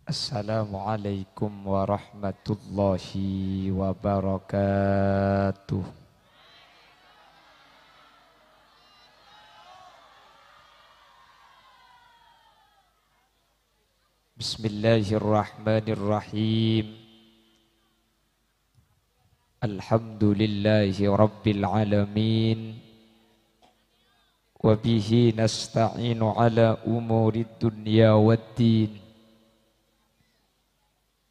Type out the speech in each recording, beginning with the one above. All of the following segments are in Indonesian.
Assalamualaikum warahmatullahi wabarakatuh. Bismillahirrahmanirrahim. Alhamdulillahi rabbil alamin. Wabihi nasta'inu ala umurid dunya waddin.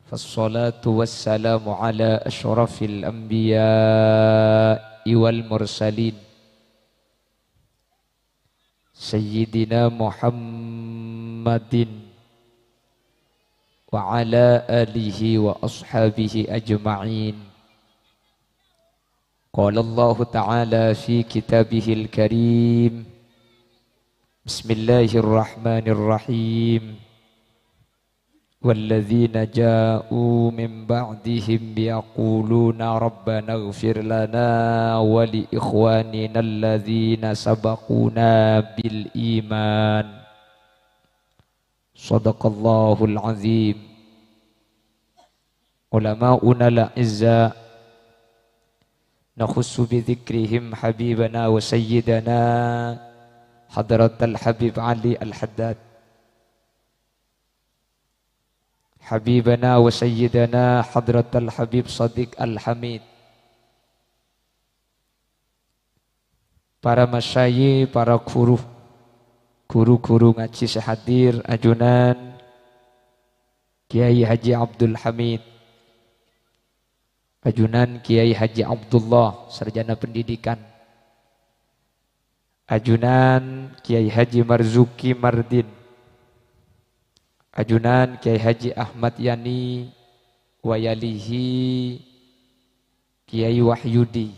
Fassalatu wassalamu ala ashrafil anbiya'i wal mursalin Sayyidina Muhammadin wa ala alihi wa ashabihi ajma'in. Qala Allah Ta'ala fi kitabihil karim. Bismillahirrahmanirrahim. Walladzina ja'u min ba'dihim yaquluna rabbana ighfir lana wa li ikhwanina alladzina sabaquna bil iman. Shadaqallahul azim. Ulama'una la'izza nakhussu bi dzikrihim habibana wa sayyidana hadratal habib Ali al-Haddad, habibana wa sayyidana hadratal habib Sadiq al-Hamid, para masyayikh, para guru-guru ngaji sehadir, ajunan Kiai Haji Abdul Hamid, ajunan Kiai Haji Abdullah sarjana pendidikan, ajunan Kiai Haji Marzuki Mardin, ajunan Kiai Haji Ahmad Yani, wayalihi Kiai Wahyudi,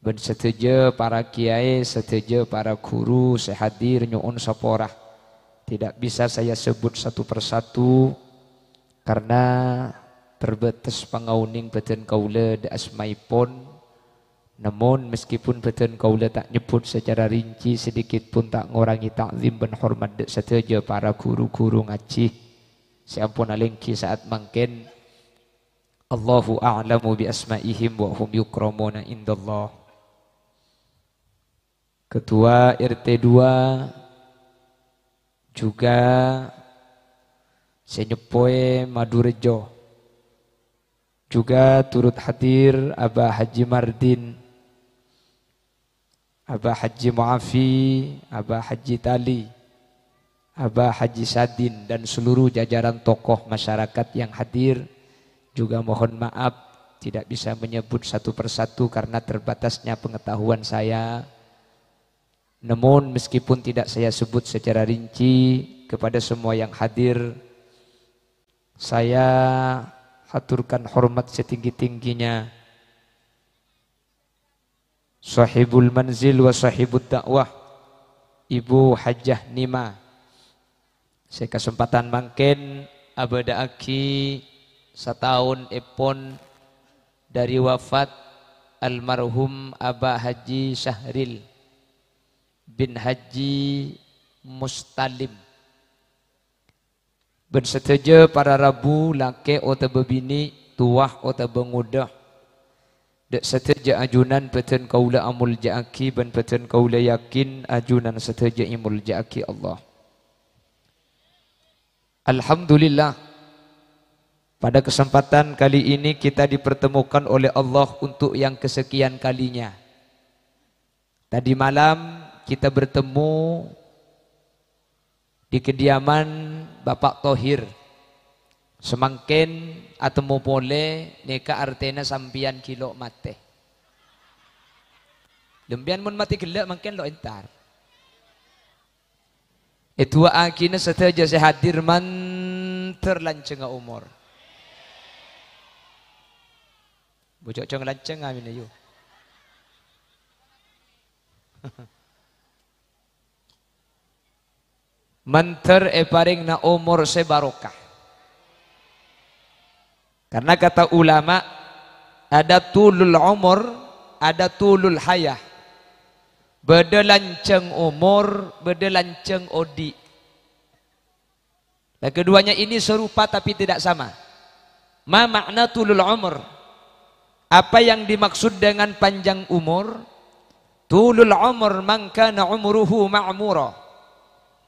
ben setuju para kiai, setuju para guru sehadir nyuun saporah. Tidak bisa saya sebut satu persatu karena terbatas pangauning beten kaula de asmaipun. Namun meskipun beten kaula tak nyebut secara rinci, sedikit pun tak ngurangi takzim dan hormat dek setuju para guru-guru ngaji. Seampun alengki saat mangken Allahu a'lamu bi asmaihim wa hum yukramuna indallah. Ketua RT 2 juga Senyepoe Madurejo, juga turut hadir Abah Haji Mardin, Abah Haji Muafi, Abah Haji Tali, Abah Haji Sadin, dan seluruh jajaran tokoh masyarakat yang hadir. Juga mohon maaf tidak bisa menyebut satu persatu karena terbatasnya pengetahuan saya. Namun meskipun tidak saya sebut secara rinci, kepada semua yang hadir saya haturkan hormat setinggi-tingginya. Sahibul manzil wa sahibut dakwah, Ibu Hajjah Nima. Saya kesempatan mangken abada aki setahun epon dari wafat almarhum Abah Haji Syahril bin Haji Mustalim. Ben setuju para rabu laki ota bebini, tuah ota bengudah. Dek setuju ajunan peten kaula amul ja'aki, ben peten kaula yakin ajunan setuju imul ja'aki Allah. Alhamdulillah, pada kesempatan kali ini kita dipertemukan oleh Allah untuk yang kesekian kalinya. Tadi malam kita bertemu di kediaman Bapak Tohir. Semangken atemu pole neka artena sampian kilo mate. Lembian mun mati gelak mangken lo entar. Itu akina setaja sehadir man terlancenga umur. Bocok cong lanceng amin ayo. Manter paring na umur sebarokah. Karena kata ulama ada tulul umur, ada tulul hayah. Beda lanceng umur, beda lanceng odi. Dan keduanya ini serupa tapi tidak sama. Ma makna tulul umur? Apa yang dimaksud dengan panjang umur? Tulul umur man kana umruhu ma'mura.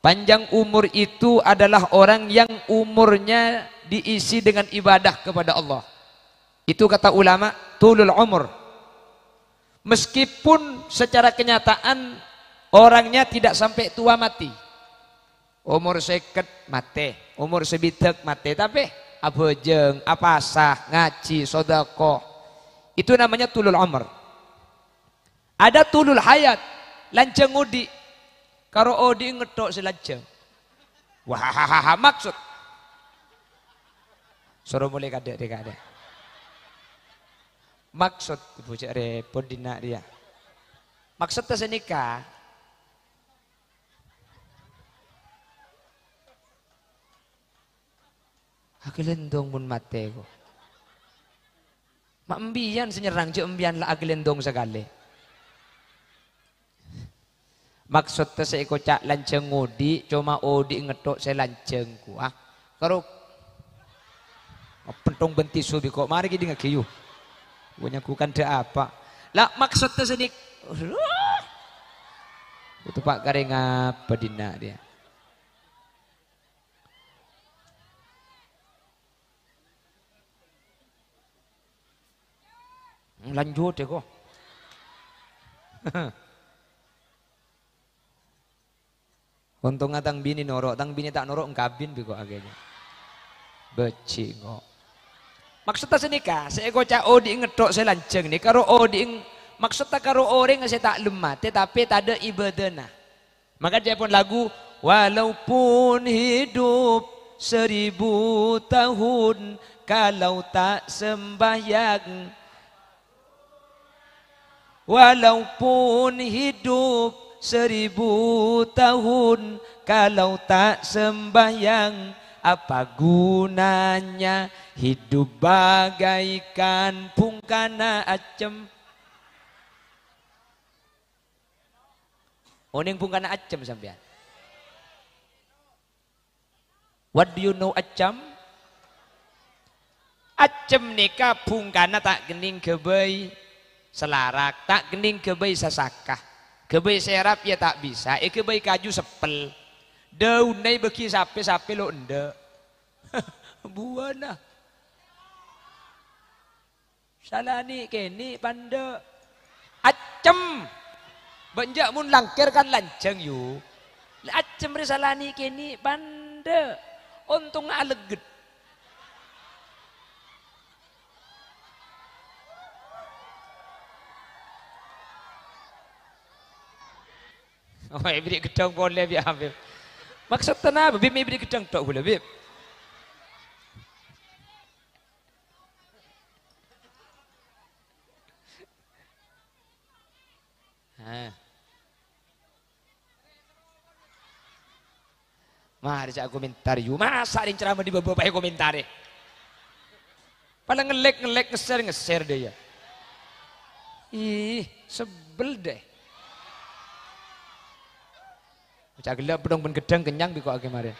Panjang umur itu adalah orang yang umurnya diisi dengan ibadah kepada Allah. Itu kata ulama, tulul umur. Meskipun secara kenyataan orangnya tidak sampai tua mati. Umur seket mati, umur sebitek mati, tapi abejeng, apasah, ngaji, sodako. Itu namanya tulul umur. Ada tulul hayat, lanceng udi. Karo odi ngetok selanceng. Wah, maksud. Suruh mulai kadek. Maksud bocah repot dina dia. Maksud tersenika. Agelendong pun mate ko. Mak embian senyerang je embian lah agelendong sekali. Maksud terseiko cak lanceng odi, cuma odi ngetok saya lanceng ku. Karo pentong benti subi kok mari kita ngakiyu. Punya ku kan ada apa? Lah maksud tersenik. Itu Pak Kareng apa dina dia. Lanjut deh kok. Untung tang bini norok, tang bini tak norok engkabin biko agaknya. Beci kok. Maksudnya senika, saya kocak odi ngetok saya lanceng nih. Karo odi maksudnya karo orang saya tak lemah, tetapi tak ada ibadana. Maka dia pun lagu, walaupun hidup 1000 tahun, kalau tak sembahyang. Walaupun hidup 1000 tahun, kalau tak sembahyang, apa gunanya hidup bagaikan pungkana acem. Oning pungkana acem sampean. What do you know acem? Acem nika pungkana tak gening kebay selarak, tak gening kebay sasakah. Kebay serap ya tak bisa, kebay kaju sepel. Daun nai beki sape lo ende. Buana. Salani keni pande. Acem. Banjak mun langkir kan lanceng yu. Acem risalani keni pande. Untung aleget. Oh, beri gedang boleh biar Habib. Maksud kenapa? Bib beri gedang tak boleh Bib. Mari saya komentar you. Masa ada ceramah di beberapa komentar deh. Paling ngelek ngeser deh ya. Ih, sebel deh. Cak gelap pedong ben gedang kenyang biko ake mare.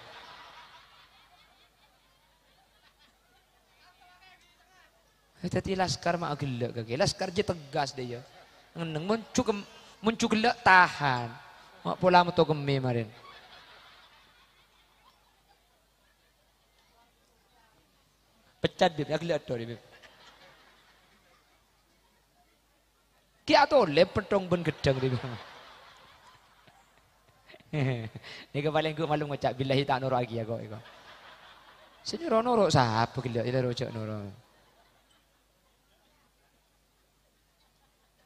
Tadi laskar mah gelak kage. Laskar je tegas deh ya. Ngeneng muncul gelak tahan. Mak pola meto keme maren. Pecat bib, ya gelak dori bib. Ki atau lep pedong ben gedang deh. Ini paling gue malu ngocak billahi tak nuruk lagi ya kok. Sini nuruk siapa gila ila rojak nuruk.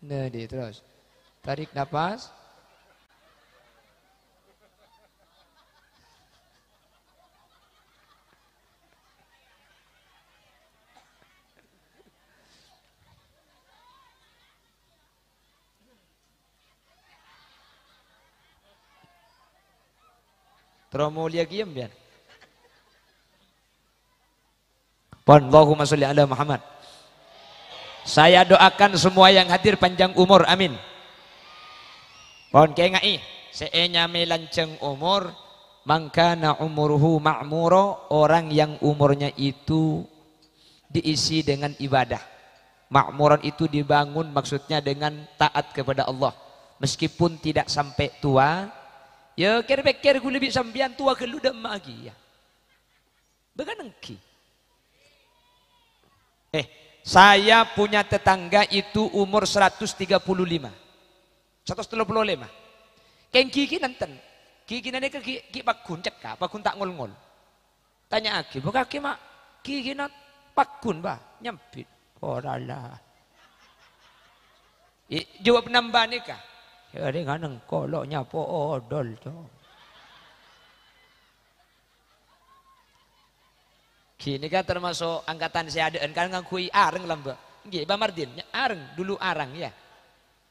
Nah di terus tarik nafas. Tromolia kiam biar. Allahumma sholli ala Muhammad. Saya doakan semua yang hadir panjang umur, amin. Pon kayak ngai, seenya melanceng umur, Mangkana umurhu ma'muro, orang yang umurnya itu diisi dengan ibadah. Makmuran itu dibangun maksudnya dengan taat kepada Allah. Meskipun tidak sampai tua, ya kira-kira gue lebih sambian tua ke lu dah lagi ya. Beganengki. Saya punya tetangga itu umur 135. 135. Keng kiki nanten. Kiki nane ke ki pakun cekak, pakun tak ngol-ngol. Tanya aki, buka aki mak kiki nat pakun bah nyampit. Oralah. Jawab nambah nikah. Ya dengan koloknya po odol tuh. Kini kan termasuk angkatan saya ada kan ngakui areng lamba. Nggih, Bang Mardin, areng dulu arang ya.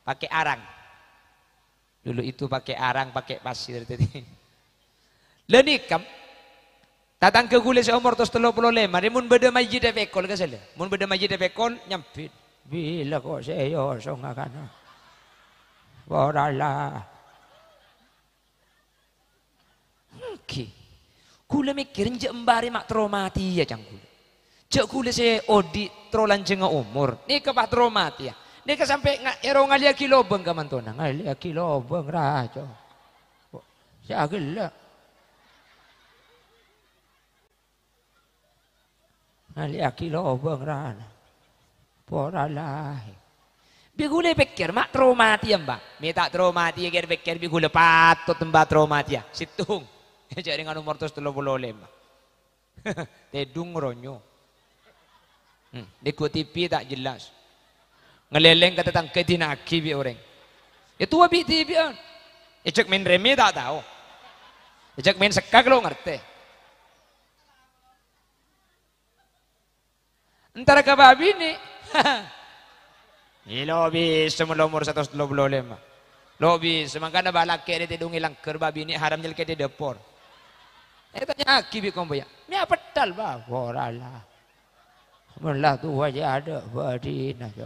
Pakai arang. Dulu itu pakai arang, pakai pasir tadi. Lenikam tatang ke gule seumur 35, dia mun beda majid pekol ka sala. Mun beda majid pekol nyampit. Bila kok saya song akan. Boralah. Oke. Kula mikir njek embari mak traumati ya cangkul. Jek kula se odi trolan jenga umur. Ni ke pak traumati ya. Ni ke sampai ero ngalia kilobeng ka mantona. Ngalia kilobeng rajo. Saya gelak. Ngalia kilobeng rana. Poralah. Bigule pikir mak traumati ya mbak. Minta traumati ya kira pikir bigule patut mbak traumati ya. Situng. Jadi dengan umur 35. Tedung ronyo. Di TV tak jelas. Ngeleleng kata tangke dinaki bi orang. Itu wabi TV an. Icek main remi tak tahu. Icek main sekak lo ngerti. Antara ke babi ni. Ini lobi semua umur 125. Lobi semangkana balak kere tedung ilang kerbabi ni haram jel kete depor. Tanya kibi komboya. Ni apa tal bah? Boralah. Melah tu wajah ada badina jo.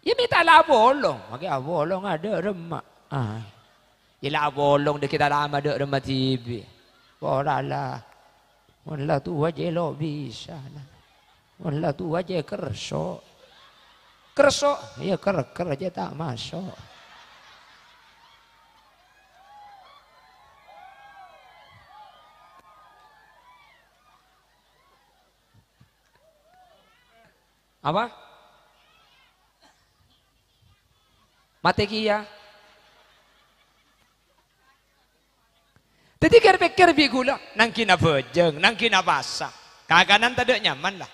Ya minta lah bolong. Maka bolong ada remak. Ila bolong de kita lama ada remak TV. Boralah. Melah tu wajah lo bisa. Melah tu wajah kerso. Kerso, ya ker aja tak masuk. Apa? Mate kia. Tadi pikir bigula, nang kina bejeng, nang kina basah. Kakanan tak nyaman lah.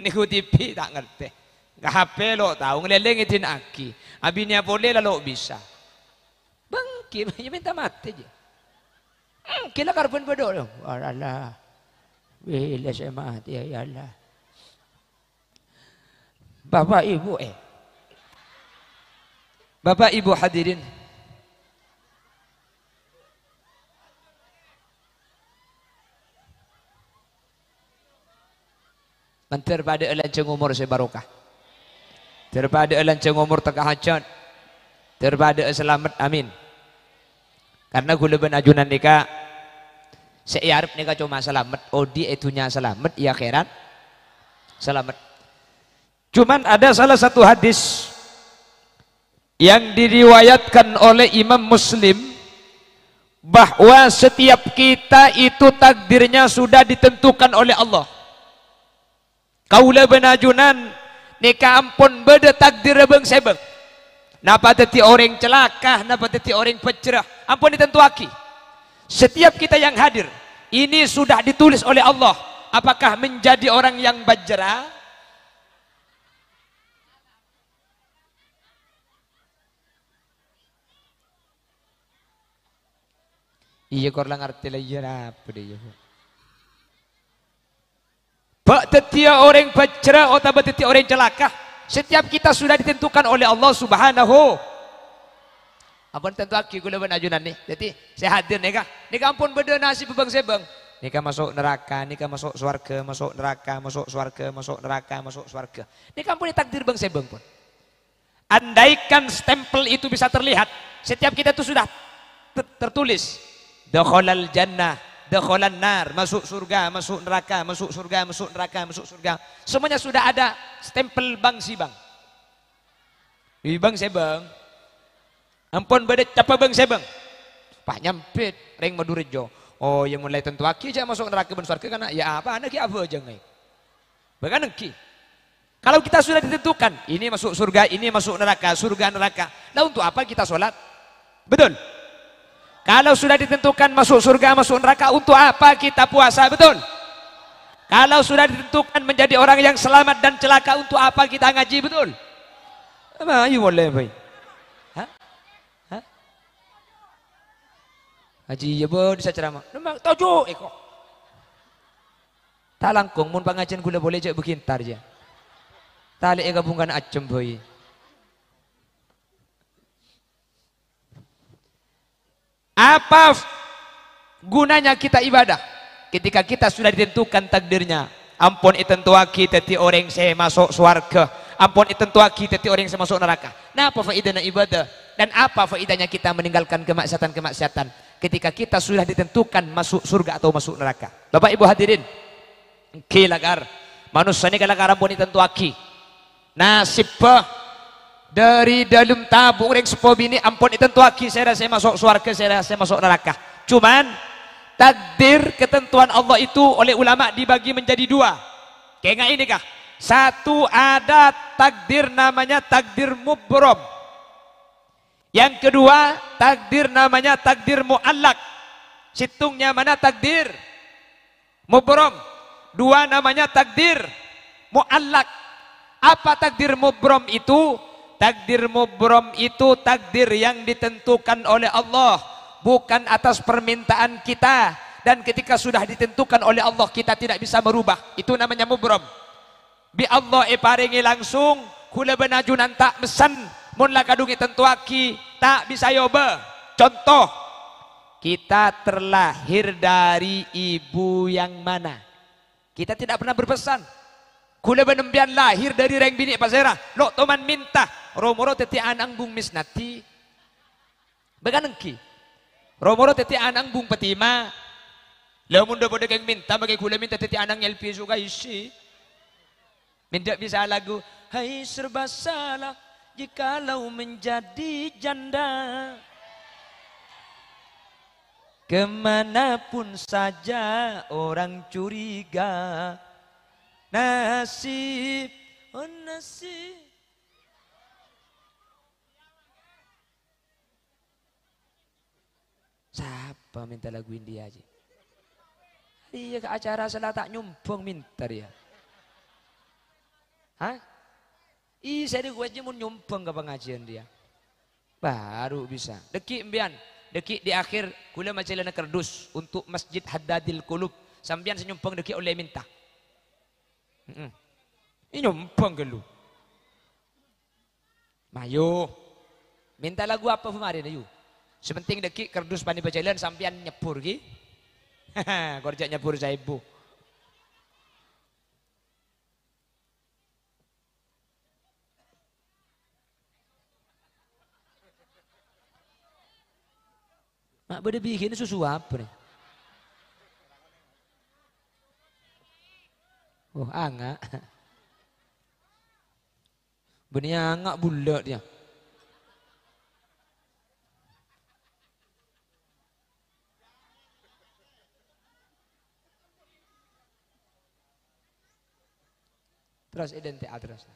Ni ku TV tak ngerti. Gak HP lo tahu ngeleleng itin aki. Abinya boleh lah lo bisa. Bangki, minta mati je. Kila karbon bodoh. Walalah. Bila saya mati ya Allah. Bapak Ibu Bapak Ibu hadirin. Terpada lanceng umur sebarokah. Terpada lanceng umur tengah hajat. Terpada selamat amin. Karena gula benajunan nikah. Saya harap nikah cuma selamat. Odi itunya selamat. Ya akhirat selamat. Cuman ada salah satu hadis yang diriwayatkan oleh Imam Muslim bahwa setiap kita itu takdirnya sudah ditentukan oleh Allah. Kaula benajunan nikah ampun beda takdir beng sebeng. Napa teti orang celaka, napa teti orang pecerah, ampun ditentuaki. Setiap kita yang hadir ini sudah ditulis oleh Allah. Apakah menjadi orang yang bajra? Iya korang ngerti lah iya apa dia. Bak tetia orang bajra atau tetia orang celaka. Setiap kita sudah ditentukan oleh Allah Subhanahu. Ampun tentu aki gula benajunan nih. Jadi saya hadir nih kak. Nikah ampun beda nasib bebang sebang. Nikah masuk neraka, nikah masuk swarga, masuk neraka, masuk swarga, masuk neraka, masuk swarga. Nikah ampun takdir bang sebang pun. Andaikan stempel itu bisa terlihat, setiap kita itu sudah tertulis dakhalal jannah, dakhalan nar, masuk surga, masuk neraka, masuk surga, masuk neraka, masuk surga. Semuanya sudah ada stempel bang si bang. Bang saya bang. Ampun bedet capa bang saya bang. Pak nyampit ring Madurejo. Oh yang mulai tentu aki aja masuk neraka ben surga kana ya apa anak apa aja ngai. Bahkan ki. Kalau kita sudah ditentukan, ini masuk surga, ini masuk neraka, surga neraka. Nah untuk apa kita sholat? Betul? Kalau sudah ditentukan masuk surga, masuk neraka, untuk apa kita puasa? Betul? Kalau sudah ditentukan menjadi orang yang selamat dan celaka, untuk apa kita ngaji? Betul? Ayo boleh, boy. Hah? Hah? Haji ya boh bisa ceramah. Memang tojo eko. Tak langkung mun pengajian gula boleh je begintar je. Tali gabungkan acem boy. Apa gunanya kita ibadah? Ketika kita sudah ditentukan takdirnya. Ampun itentuaki teti orang saya masuk surga. Ampun itentuaki teti orang saya masuk neraka. Nah apa faedahnya ibadah? Dan apa faedahnya kita meninggalkan kemaksiatan-kemaksiatan? Ketika kita sudah ditentukan masuk surga atau masuk neraka. Bapak Ibu hadirin. Kilagar. Manusia ini kalakar ampun itentuaki. Nasib dari dalam tabung ring sepuluh bini ampun itentuaki saya masuk surga, saya masuk neraka. Cuman takdir ketentuan Allah itu oleh ulama dibagi menjadi dua. Kayak ini kah? Satu ada takdir namanya takdir mubrom. Yang kedua takdir namanya takdir muallak. Situngnya mana takdir mubrom. Dua namanya takdir muallak. Apa takdir mubrom itu? Takdir mubrom itu takdir yang ditentukan oleh Allah, bukan atas permintaan kita. Dan ketika sudah ditentukan oleh Allah, kita tidak bisa merubah. Itu namanya mubrom. Bi Allah paringi langsung, kula benajunan tak mesen, mun lakadungi tentuaki, tak bisa yoba. Contoh, kita terlahir dari ibu yang mana? Kita tidak pernah berpesan. Kula benembian lahir dari reng bini pasera, lo toman minta, romoro teti anang bung misnati, beganengki, romoro teti anang bung petima, lo mundo bodoh keng minta, bagi kula minta teti anang LP juga isi, minta bisa lagu, hai serba salah, jikalau menjadi janda, kemanapun saja orang curiga. Nasib, oh nasib. Siapa minta lagu India aja? Iya ke acara salah tak nyumpung minta dia. Hah? Iya saya gue aja mau nyumpung ke pengajian dia. Baru bisa. Deki embian, deki di akhir kula macilana kerdus untuk Masjid Haddadil Qulub. Sambian senyumpung deki oleh minta. Ini nyumpang ke lu. Mayo. Minta lagu apa kemarin ayo. Sepenting deki kerdus pani berjalan sampean nyepur ki. Korjak nyepur saya ibu. Mak beda bikin susu apa nih? Oh angak. Benih angak bulat dia. Terus identik terus.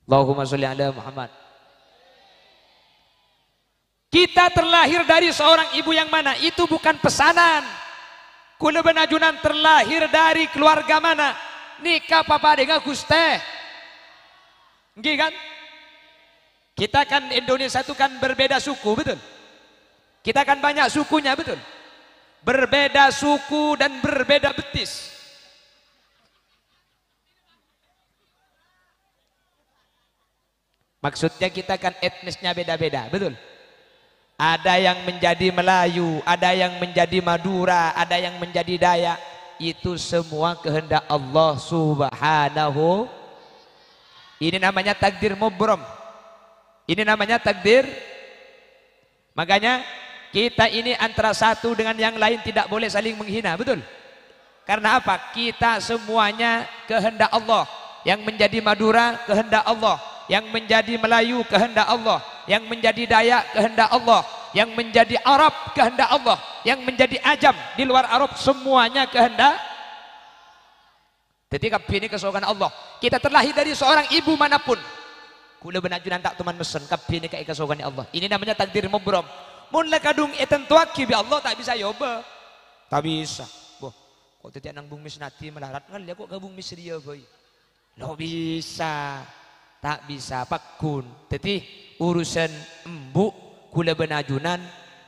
Allahumma sholli ala Muhammad. Kita terlahir dari seorang ibu yang mana? Itu bukan pesanan. Kula benajunan terlahir dari keluarga mana? Nikah papa dengan Guste. Nggih kan? Kita kan Indonesia itu kan berbeda suku, betul? Kita kan banyak sukunya, betul? Berbeda suku dan berbeda betis. Maksudnya kita kan etnisnya beda-beda, betul? Ada yang menjadi Melayu, ada yang menjadi Madura, ada yang menjadi Dayak. Itu semua kehendak Allah Subhanahu. Ini namanya takdir mubrom. Ini namanya takdir Makanya kita ini antara satu dengan yang lain tidak boleh saling menghina, betul? Karena apa? Kita semuanya kehendak Allah. Yang menjadi Madura kehendak Allah, yang menjadi Melayu kehendak Allah, yang menjadi Dayak kehendak Allah, yang menjadi Arab kehendak Allah, yang menjadi Ajam di luar Arab semuanya kehendak. Ketika ini kesokan Allah. Kita terlahir dari seorang ibu manapun. Kula benajunan tak teman mesen kabini kayak kesokan Allah. Ini namanya takdir mubrom. Mun lekadung etentuaki bi Allah tak bisa yoba. Tak bisa. Boh, kok tidak nang bumi senati melarat ngal ya kok gabung misria boy. Lo bisa. Tak bisa pakun. Jadi urusan embuk kula benajunan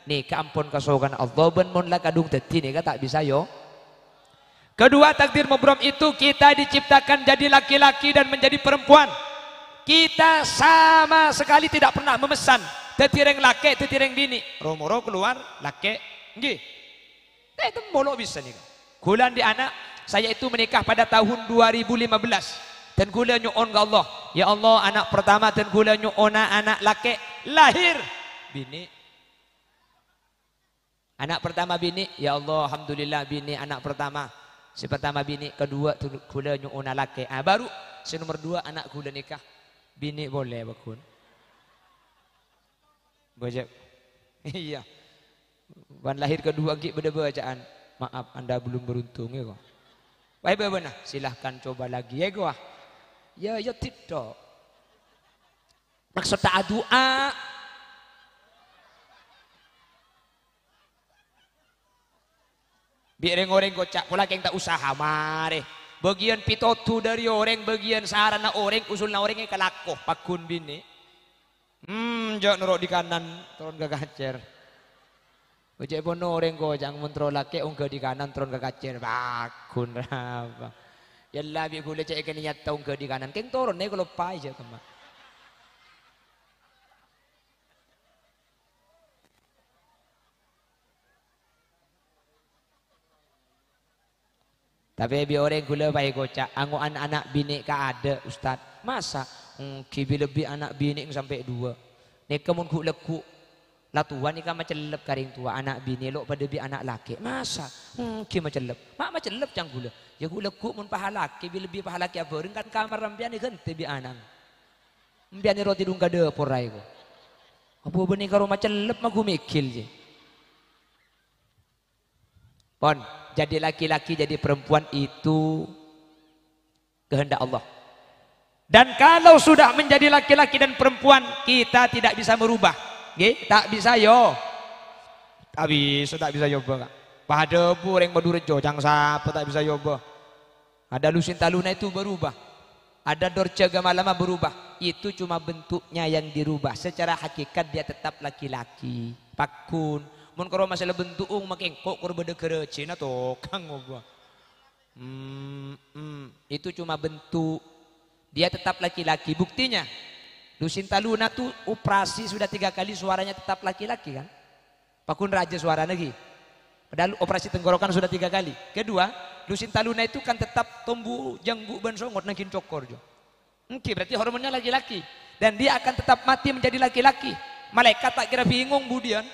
nih kampun kesokan Allah ben mun lekadung teti nih tak bisa yo. Kedua, takdir mubrom itu kita diciptakan jadi laki-laki dan menjadi perempuan. Kita sama sekali tidak pernah memesan tetireng laki, tetireng bini. Romoro keluar laki, nggih. Itu molok bisa nih. Kulan di anak, saya itu menikah pada tahun 2015. Dan kula nyuon ke Allah, ya Allah anak pertama dan kula nyuona anak laki lahir bini. Anak pertama bini, ya Allah alhamdulillah bini anak pertama. Si pertama bini, kedua kula nyuona laki. Baru si nomor 2 anak kula nikah. Bini boleh bakun. Baca. Iya. Ban lahir kedua ki beda bacaan. Maaf Anda belum beruntung ya kok. Baik benar. Silahkan coba lagi ya kok. Ya tidak. Maksud tak doa. Biar orang kocak pula yang tak usaha mare. Bagian pitotu dari orang, bagian sarana orang, usulna orangnya kelakoh pakun bini. Jangan nerok di kanan, turun ke kacer. Ojek pun orang kocak mentro laki, ungke di kanan, turun ke kacer. Pakun apa? Yalah bi gule cek ikan nyata ungke di kanan, keng turun nih kalau pai aja teman. Tapi biar orang gula baik kocak, anggo anak-anak bini ka ada Ustad. Masa? Kibi lebih anak bini sampai 2. Nek kemun ku leku. Latuan ni kan macam lep karing tua anak bini lok pada bi anak laki. Masa? Ki macam lep. Mak macam lep cang gula. Ya gula ku mun pahala kibi lebih pahala ki abeureun kan kamar rambian ni henteu bi anang. Mbian ni roti dung ka dapur rai ko. Apa benih karo macam lep mah gu mikil je. Pon, jadi laki-laki jadi perempuan itu kehendak Allah. Dan kalau sudah menjadi laki-laki dan perempuan kita tidak bisa merubah. Nggih, tak bisa yo. Tak bisa yoba kak. Pada orang Madurajo jang sapa tak bisa yoba. Ada Lucinta Luna itu berubah. Ada Dorce Gamalama berubah. Itu cuma bentuknya yang dirubah. Secara hakikat dia tetap laki-laki. Pakun. Mun karo masalah bentuk makin kok beda Cina to kang ngoba. Itu cuma bentuk. Dia tetap laki-laki. Buktinya Lucinta Luna tuh operasi sudah 3 kali suaranya tetap laki-laki kan. Pakun raja suara lagi. Padahal operasi tenggorokan sudah 3 kali. Kedua, Lucinta Luna itu kan tetap tumbuh janggu ban songot nangkin cokor jo. Berarti hormonnya laki-laki. Dan dia akan tetap mati menjadi laki-laki. Malaikat tak kira bingung budian.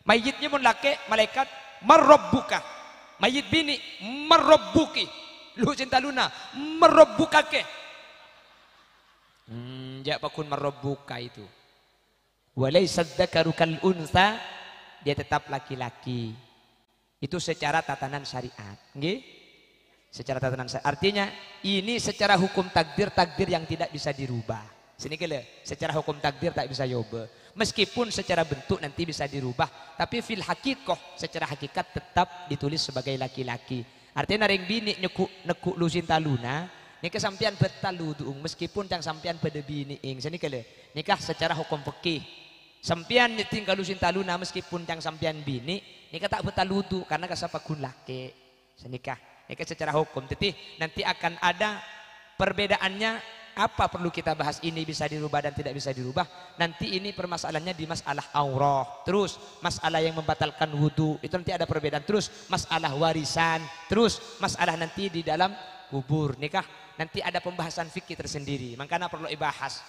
Mayitnya pun laki, malaikat marabbuka. Mayit bini marabbuki. Lucinta Luna marabbukake. Jak pakun marabbuka itu. Walaysa dzakaru kal unsa, dia tetap laki-laki. Itu secara tatanan syariat, nggih? Secara tatanan syariat. Artinya ini secara hukum takdir yang tidak bisa dirubah. Sini kele, secara hukum takdir tak bisa yoba. Meskipun secara bentuk nanti bisa dirubah, tapi fil hakikoh secara hakikat tetap ditulis sebagai laki-laki. Artinya naring bini nekuk Lucinta Luna, nikah sampian betaluduung meskipun yang sampian pada bini ing. Sini kele, nikah secara hukum fikih. Sampian tinggal Lucinta Luna meskipun yang sampian bini, nikah tak betaludu karena kasapakun laki. Senikah, nikah secara hukum. Jadi nanti akan ada perbedaannya. Apa perlu kita bahas ini bisa dirubah dan tidak bisa dirubah. Nanti ini permasalahannya di masalah aurah. Terus masalah yang membatalkan wudhu. Itu nanti ada perbedaan. Terus masalah warisan. Terus masalah nanti di dalam kubur nikah. Nanti ada pembahasan fikih tersendiri. Makanya perlu dibahas.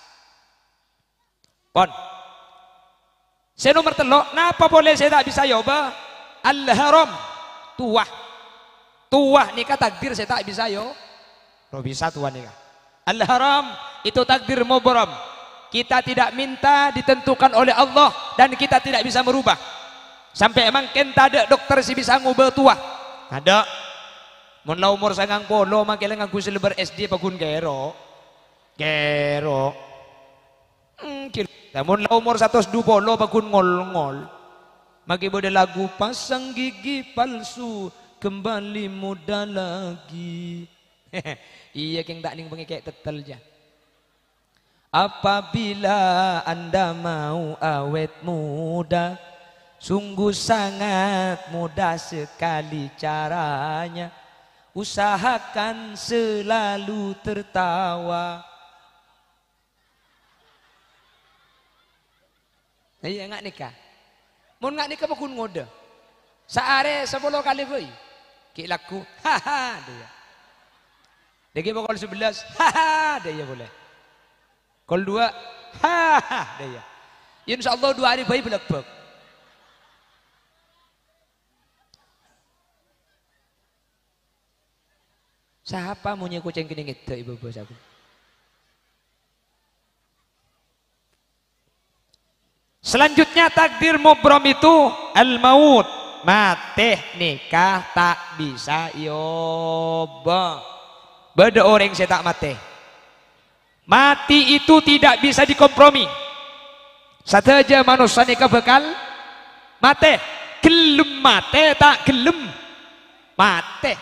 Pon. Saya nomor telok, napa boleh saya tak bisa yoba? Al-haram, tuah. Tuah nikah takdir saya tak bisa yo. No bisa tuah nikah. Al-haram itu takdir mubram. Kita tidak minta, ditentukan oleh Allah dan kita tidak bisa merubah. Sampai emang kenta ada dokter si bisa ngubah tuah. Ada. Mun la umur sangang polo makilang ngaku selebar SD pakun gero. Gero. Namun la umur 120 pakun ngol-ngol. Maki bode lagu pasang gigi palsu kembali muda lagi. Iya keng tak ning bengi kayak tetel ja. Apabila Anda mau awet muda, sungguh sangat mudah sekali caranya. Usahakan selalu tertawa. Iya nggak nikah. Mau nggak nikah pakun ngode. Saare 10 kali boy. Ki laku, haha dia. Dia bakal 11, haha dia boleh. Kol 2, haha dia. Insya Allah 2 hari bayi belak-belak. Siapa punya kucing kini itu ibu bos aku? Selanjutnya takdir mubram itu al-maut, mati nikah tak bisa yoba. Beda orang saya tak mati. Mati itu tidak bisa dikompromi. Saja manusia nikah bakal mati. Gelem mati tak gelem mati.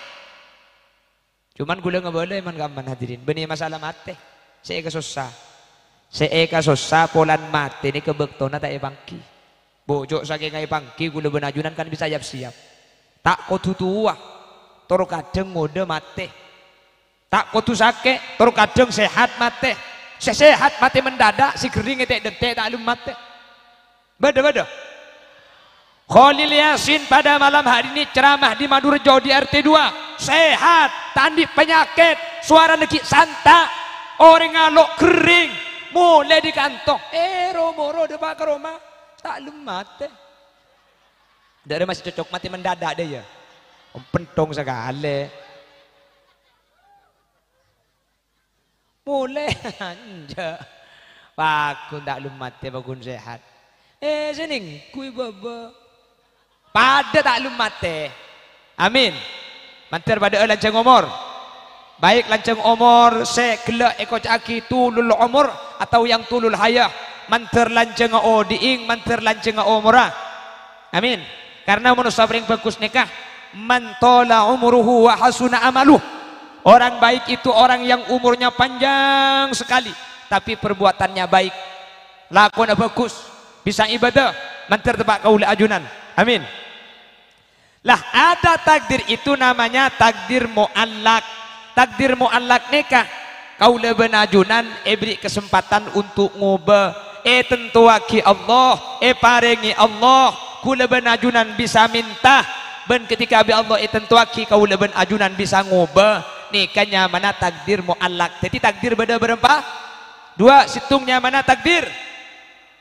Cuman gula nggak boleh man gaman hadirin. Benih masalah mati. Saya kesusah. Seeka susah polan mati ni kebektona tak ebangki. Bojok saking ngai bangki gula benajunan kan bisa siap-siap. Tak kotu tua, tor kadang ngode mati. Tak kotu sakit, tor kadang sehat mati. Sehat mati mendadak, si kering etek detek tak lum mati. Beda. Khalil Yasin pada malam hari ini ceramah di Madurjo di RT 2. Sehat, tandi penyakit, suara nekik santak, orang ngalok kering. Mulai di kantong, romoro depan ke rumah, tak lemat dari masih cocok mati mendadak dia ya, pentong sekali. Mulai anja, pakun tak lemat pakun sehat. Seneng kui baba, pada tak lemat amin. Mantir pada lancang umur. Baik lancang umur segelak eko caki tulul umur atau yang tulul hayah manter lancang o diing manter lancang o murah. Amin. Karena manusia paling bagus nikah man tola umuruhu wa hasuna amaluh. Orang baik itu orang yang umurnya panjang sekali tapi perbuatannya baik. Lakuannya bagus, bisa ibadah, manter tebak kaula ajunan. Amin. Lah ada takdir itu namanya takdir muallak. Takdir muallak nikah kaula benajunan beri kesempatan untuk ngubah tentuaki Allah parengi Allah kula benajunan bisa minta ben ketika abi Allah tentuaki kaula benajunan bisa ngubah nikahnya mana takdir muallak. Jadi takdir beda berapa? 2 situngnya mana takdir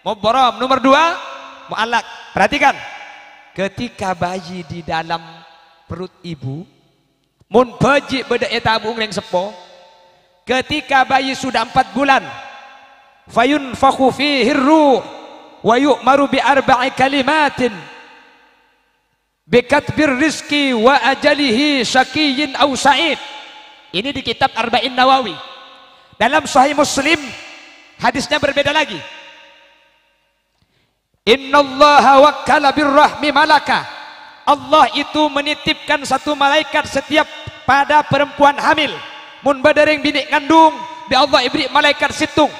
mubram. Nomor 2 muallak. Perhatikan ketika bayi di dalam perut ibu mun baji beda etabung yang sepo ketika bayi sudah 4 bulan fayunfakhu fihi ruh wa yu'maru bi 4 kalimatin bikatbir rizki wa ajalihi syakiyyin aw sa'id. Ini di kitab Arba'in Nawawi. Dalam Sahih Muslim hadisnya berbeda lagi. Innallaha wakkala birrahmi malaka. Allah itu menitipkan satu malaikat setiap pada perempuan hamil. Mun badareng bini kandung, bi Allah ibri malaikat situng.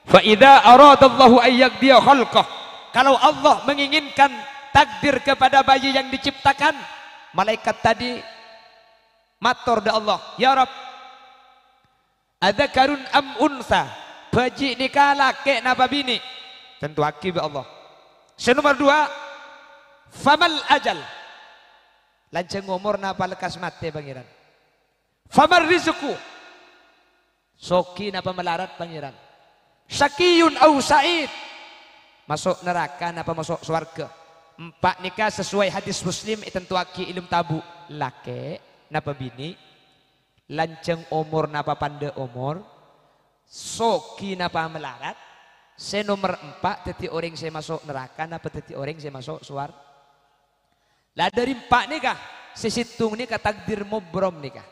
Fa idza aradallahu ayyaqdiya khalqah. Kalau Allah menginginkan takdir kepada bayi yang diciptakan, malaikat tadi matur da Allah, ya Rabb, adzakarun am unsa? Bayi nikah laki napa bini? Tentu akib Allah. Nomor 2 famal ajal lanceng umur napa lekas mati pangeran. Famar rizku soki napa melarat pangeran. Syakiyun au sa'id Masuk neraka napa masuk surga? Empat nikah sesuai hadis Muslim tentu aki ilmu tabu. Laki napa bini, lanceng umur napa pande umur, soki napa melarat. Se nomor 4 teti orang saya masuk neraka napa teti orang saya masuk surga. Lah dari 4 nikah sesitung nikah takdir mubrom nikah.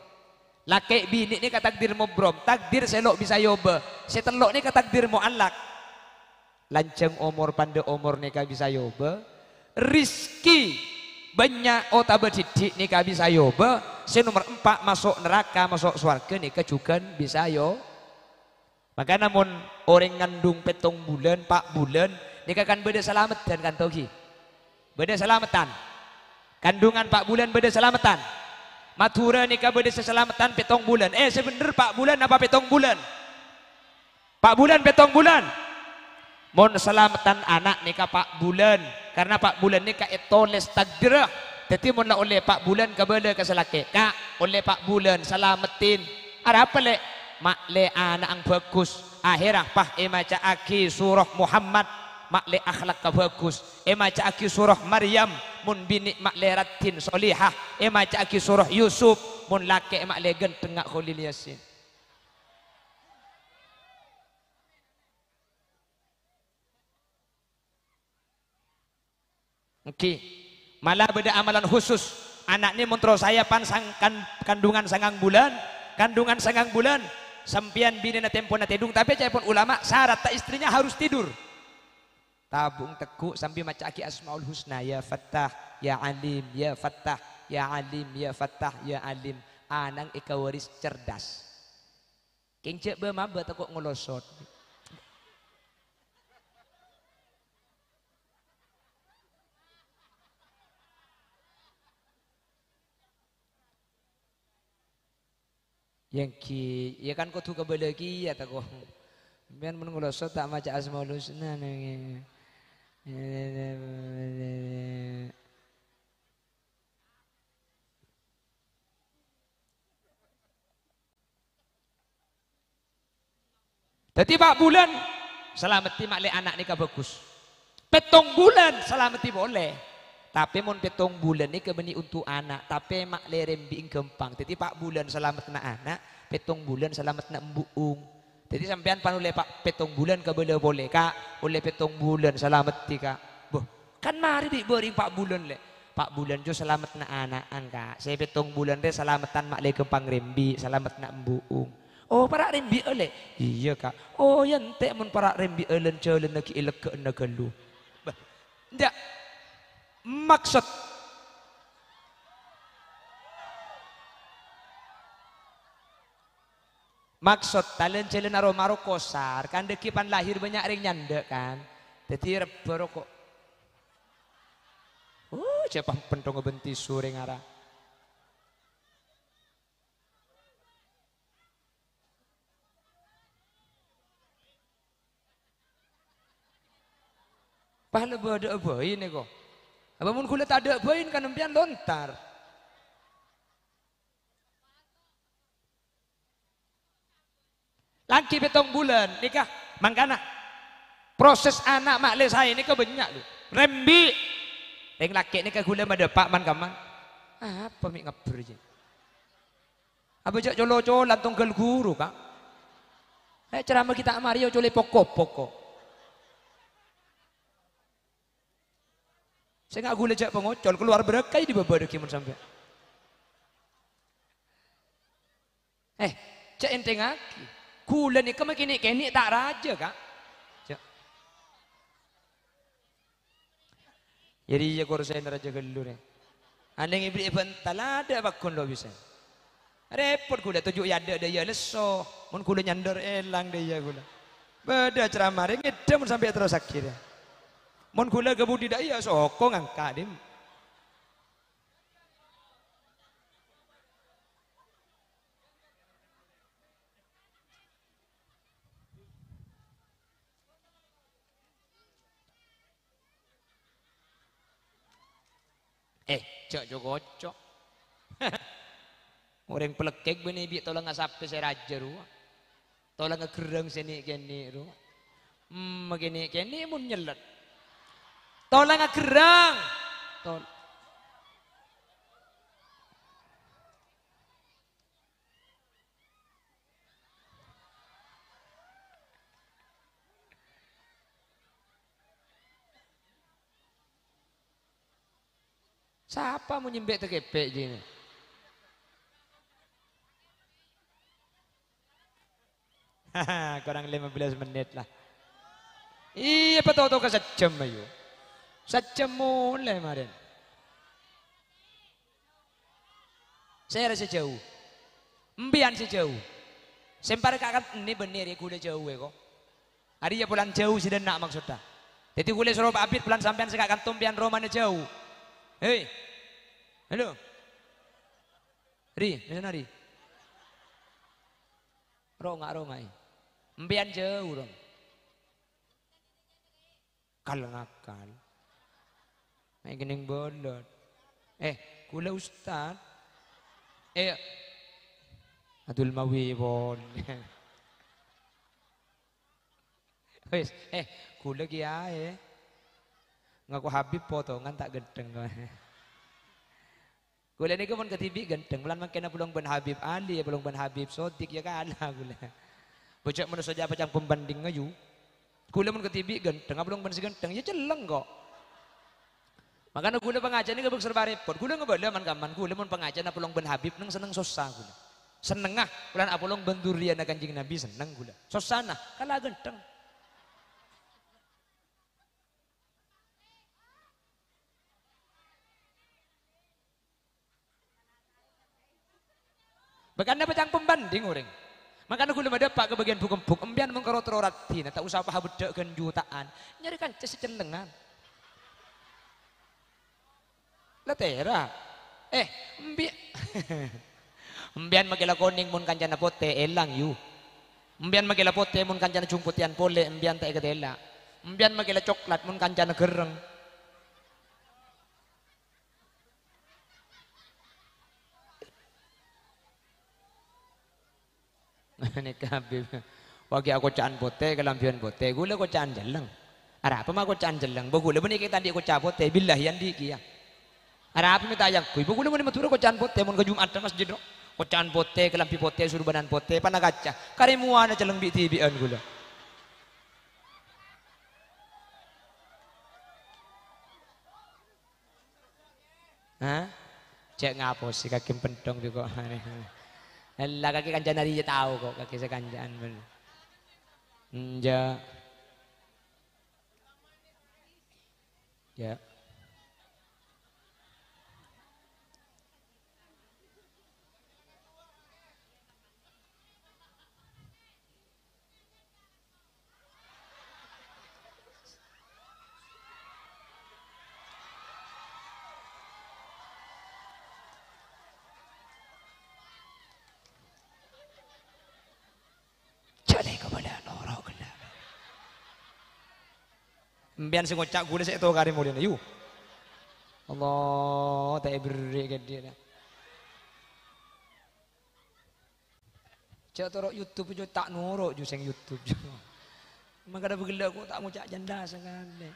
Laki bini nikah takdir mubrom, takdir selok bisa yoba. Setelok nikah takdir muallak. Lanceng umur pande umur nikah bisa yoba, rizki banyak otak berdidik nikah bisa yoba. Se nomor 4 masuk neraka masuk surga nikah juga bisa yo. Maka namun orang ngandung 7 bulan 4 bulan nikah kan beda selamatan kan togi, beda selamatan. Kandungan 4 bulan beda selamatan. Matura nikah beda selamatan 7 bulan. Sebener 4 bulan apa 7 bulan? 4 bulan 7 bulan. Mon selamatan anak nikah 4 bulan karena 4 bulan nikah etoles takdirah. Jadi mon lah oleh 4 bulan kabela ke selaki kak oleh 4 bulan selamatin ada apa le mak le anak ang bagus akhirah pah maca aki surah Muhammad mak le akhlak ka bagus maca aki surah Maryam mun bini mak le ratin solihah maca aki surah Yusuf mun laki mak le genteng ngak Khalil Yasin. Oke, malah beda amalan khusus. Anak ini mentro saya kandungan 9 bulan, kandungan 9 bulan, sampian bini na tempo na tidung. Tapi saya pun ulama syarat tak istrinya harus tidur. Tabung tekuk sambil maca aki asmaul husna ya Fattah, ya Alim, ya Fattah, ya Alim, ya Fattah, ya Alim. Anang ikawaris cerdas. Kincek bemaba tekuk ngolosot. Yang ki ya kan kau tuh kebelagi ya tak kau biar menengulosot tak maca asmaul husna nih. Jadi 4 bulan selamati mak le anak nikah bagus. 7 bulan selamati boleh. Tapi mon 7 bulan ni kebeni untuk anak, tapi mak le rembi gempang. Jadi 4 bulan selamat na anak, 7 bulan selamat na embuung. Jadi sampean pan oleh 7 bulan kebele boleh kak, oleh 7 bulan selamat kak. Boh, kan mari di beri 4 bulan le. 4 bulan jo selamat na anakan kak. Saya 7 bulan deh selamatan mak le gempang rembi, selamat na embuung. Oh para rembi oleh. Iya kak. Oh yante mon para rembi elen celen lagi ilek ke nagalu. Bah, ndak. Maksud talen celen aromaro kosar kan dekipan lahir banyak ring nyanda kan jadi berokok siapa pentong benti sore ngara pahala bada abain nih kok apa mun kulit ada bain kan empian lontar. Laki 7 bulan nikah mangkana proses anak mak le saya ini kebanyak lu. Rembi yang laki nikah gula ada pak man kaman. Apa mik ngaber je. Apa jak colo-colo lantung gel guru kak. Ceramah kita Mario cole pokok-pokok. Saya nggak gula jak pengocol keluar berkai di bawah kimun sampai. Cak enteng aki. Gula nih kamu kini tak raja kak. Cak. Jadi ya korsen raja gelur ya. Andeng ibu bental ada bakun lo bisa. Repot gula tujuh ya ada dia leso. Mun gula nyandor elang dia gula. Beda ceramah ngedem mun sampai terus akhirnya. Mon gula kebudidaya sokong angka dim. Cok jogocok. Orang pelekek bini bi tolong ngasape saya raja ruah. Tolong ngegereng sini kene ruah. Begini kene mun nyelet. Tolong gerang. Tol. Siapa mau nyembek tekepek gini? Kurang 15 menit lah. Iya betul ke sejam ayo. Sejam mulai kemarin. Saya rasa jauh. Mbian sejauh. Sempar kakak ini bener ya kuda jauh ya kok. Hari ya pulang jauh sih dan nak maksudnya. Jadi kuda suruh abit pulang sampean sekarang tumpian romanya jauh. Hei, halo, Ri, mana Ri? Rongai, mbian jauh dong. Kalau nakal, main gening bolot. Kula Ustad. Adul mawibon. Wes, kula kiai. Ngaku Habib potongan tak gendeng. Kula niku mun ketibi gendeng, bulan mangkena bulung ben Habib Ali, bulung ben Habib Sodik ya kalah kula. Bocah manusia apa cang pembanding ayu. Kula mun ketibi gendeng, bulung ben segenteng ya celeng kok. Makanya kula pengajian ini gebek serba repot. Kula ngebala man kaman, kula mun pengajian bulung ben Habib nang seneng susah kula. Senengah bulan apulong ben durian Kanjeng Nabi seneng kula. Sosana kalah genteng. Makanya pecang pembanding orang. Makanya gue ada pak ke bagian bukempuk, embian mengkerotro ratina, tak usah apa bedek jutaan, nyarikan cesi celengan. Letera, embian magila koning mun kancana pote elang yu, embian magila pote mun kancana cumputian pole, embian tak kedela, embian magila coklat mun kancana gereng. Ini kabib. Wagi aku caan pote, kelampian pote, gula aku caan jeleng. Ada apa mah aku caan jeleng? Bagula benih kita di aku caan pote, billah yang di kia. Ada apa minta ayang kui? Bagula benih matur aku caan pote, mun ke Jumat masjid no. Aku caan pote, kelampi pote, surbanan pote, panah kaca. Karimuana jeleng bi tibian gula. Hah? Cek ngapos si kaki pentong juga. Lah kaki kanjana dia tahu kok kaki sekanjaan bener. Ja. Ya. Mbian sing ngocak gule sik to kare mulih yu. Allah tak beri ke dia. Cek torok YouTube jo tak nuruk jo sing YouTube jo. Maka ada begela aku tak ngocak janda sekali.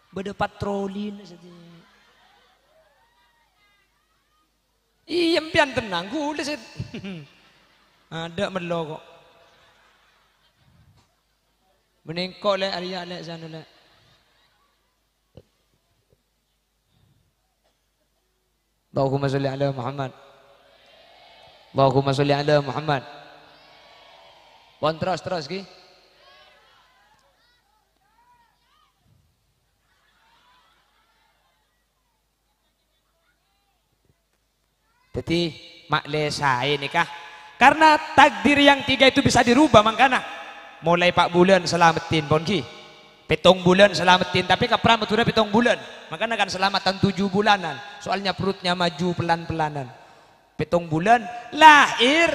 Beda patrolin sedih. Iya mbian tenang gule sik. Ada melo kok. Menengkok le Arya le sana le. Allahumma sholli ala Muhammad. Allahumma sholli ala Muhammad. Pon terus ki. Jadi makle saya nikah. Karena takdir yang tiga itu bisa dirubah mangkana. Mulai 4 bulan selamatin pon ki. 7 bulan selamatin tapi kapra metura 7 bulan. Makanya kan selamatan 7 bulanan. Soalnya perutnya maju pelan-pelanan. 7 bulan lahir.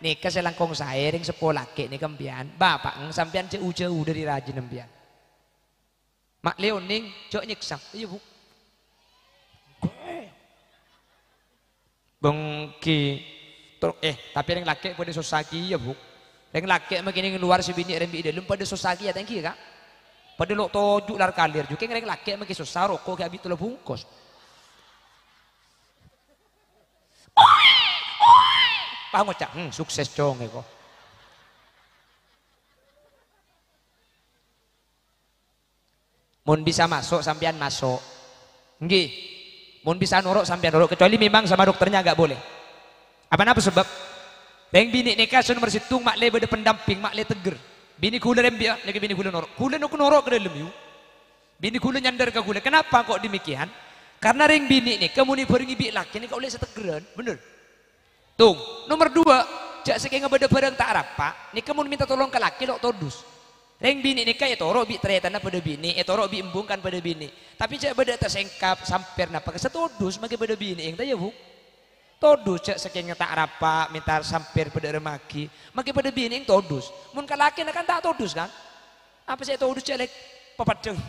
Nikah selangkong saya ring sekolah ke nih kempian. Bapak sampean jauh-jauh dari rajin empian. Mak Leoning cok nyeksak. Iya bu. Bengki. Tapi yang laki pada sosaki ya bu. Yang laki begini luar si bini rembi dalam pada sosaki ya thank you kak. Pada lo tojuk lar kalir juga ngereng laki maki susah rokok kayak gitu lo bungkus. Paham cak? Sukses dong kok. Mun bisa masuk sampean masuk. Nggih. Mun bisa norok sampean norok kecuali memang sama dokternya agak boleh. Apa sebab? Yang bini nikah sun nomor situng mak le beda pendamping mak le teger. Bini kula rembia nek bini kula norok. Kula nok norok ke dalam yu. Bini kula nyandar ke kula. Kenapa kok demikian? Karena ring bini nih kamu nih beringi bi laki nih kau oleh setegeran, bener. Tung, nomor 2, jak sekeng beda barang tak rapa, nih kamu minta tolong ke laki lo todus. Ring bini nih kayak toro bi ternyata pada bini, toro bi embungkan pada bini. Tapi jak beda tersengkap samper napa ke setodus magi pada bini yang tanya bu. Todus jak sekengnya tak rapa minta samper pada remaki, magi pada bini yang todus. Mun ke laki kan tak todus kan? Apa sih todus celek papadeng.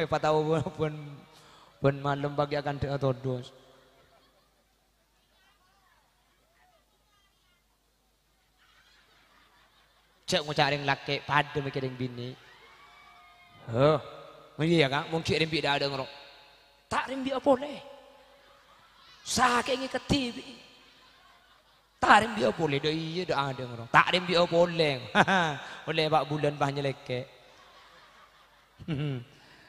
Patau pun malam bagi akan todus. Cek mau cari laki pada mikirin bini. Iya kan? Mungkin rimbi dah ada ngerok. Tak rimbi apa boleh. Sakit ngiketi. Tak rimbi apa boleh. Iya dah ada ngerok. Tak rimbi apa boleh. Boleh bak bulan bahnya leke.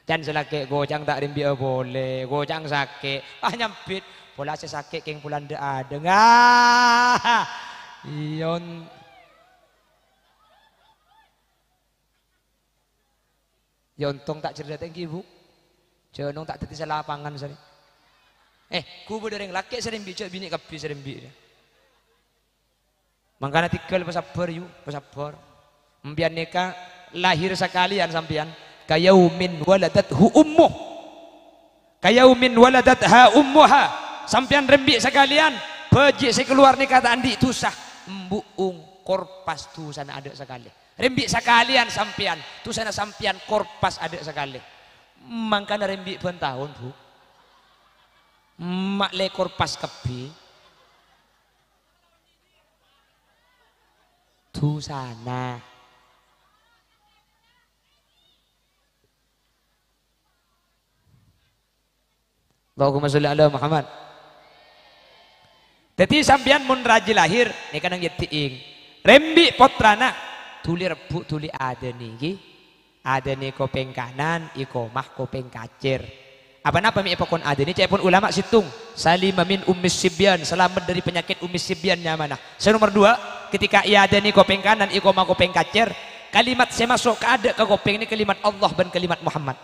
Jangan selake gojang tak rimbi apa boleh. Gojang sakit. Nyampit. Pola sakit keng pulan dah ada. Iyon. Ya untung tak cerita tinggi bu. Jangan tak teti salah lapangan sari. Ku berdering laki sering bicara bini kapi sering bicara. Makanya tinggal bersabar yuk, bersabar. Membiar nikah lahir sekalian sampian. Kayaumin waladathu ummuh. Kayaumin waladatha ummuha. Sampian rembik sekalian. Bejik sekeluar nikah tak andi tu sah. Mbuung korpas tu sana ada sekali. Rembik sekalian sampian, tu sana sampian korpas ada sekali. Makanya rembik pun tahun bu, mak le korpas kepi, tu sana. Allahumma sholli ala Muhammad. Jadi sampian mun raji lahir, ni kadang yetiing. Rembik potrana. Tuli rebuk tuli ada nih, ada nih kopeng kanan, ikomah kopeng kacir. Apa mi epokon ada nih? Cepon ulama situng. Salimah min ummis sibyan, selamat dari penyakit ummis sibyannya mana? Nomor 2, ketika ia ada nih kopeng kanan, ikomah kopeng kacir, kalimat saya masuk ke ada ke kopeng ini kalimat Allah dan kalimat Muhammad.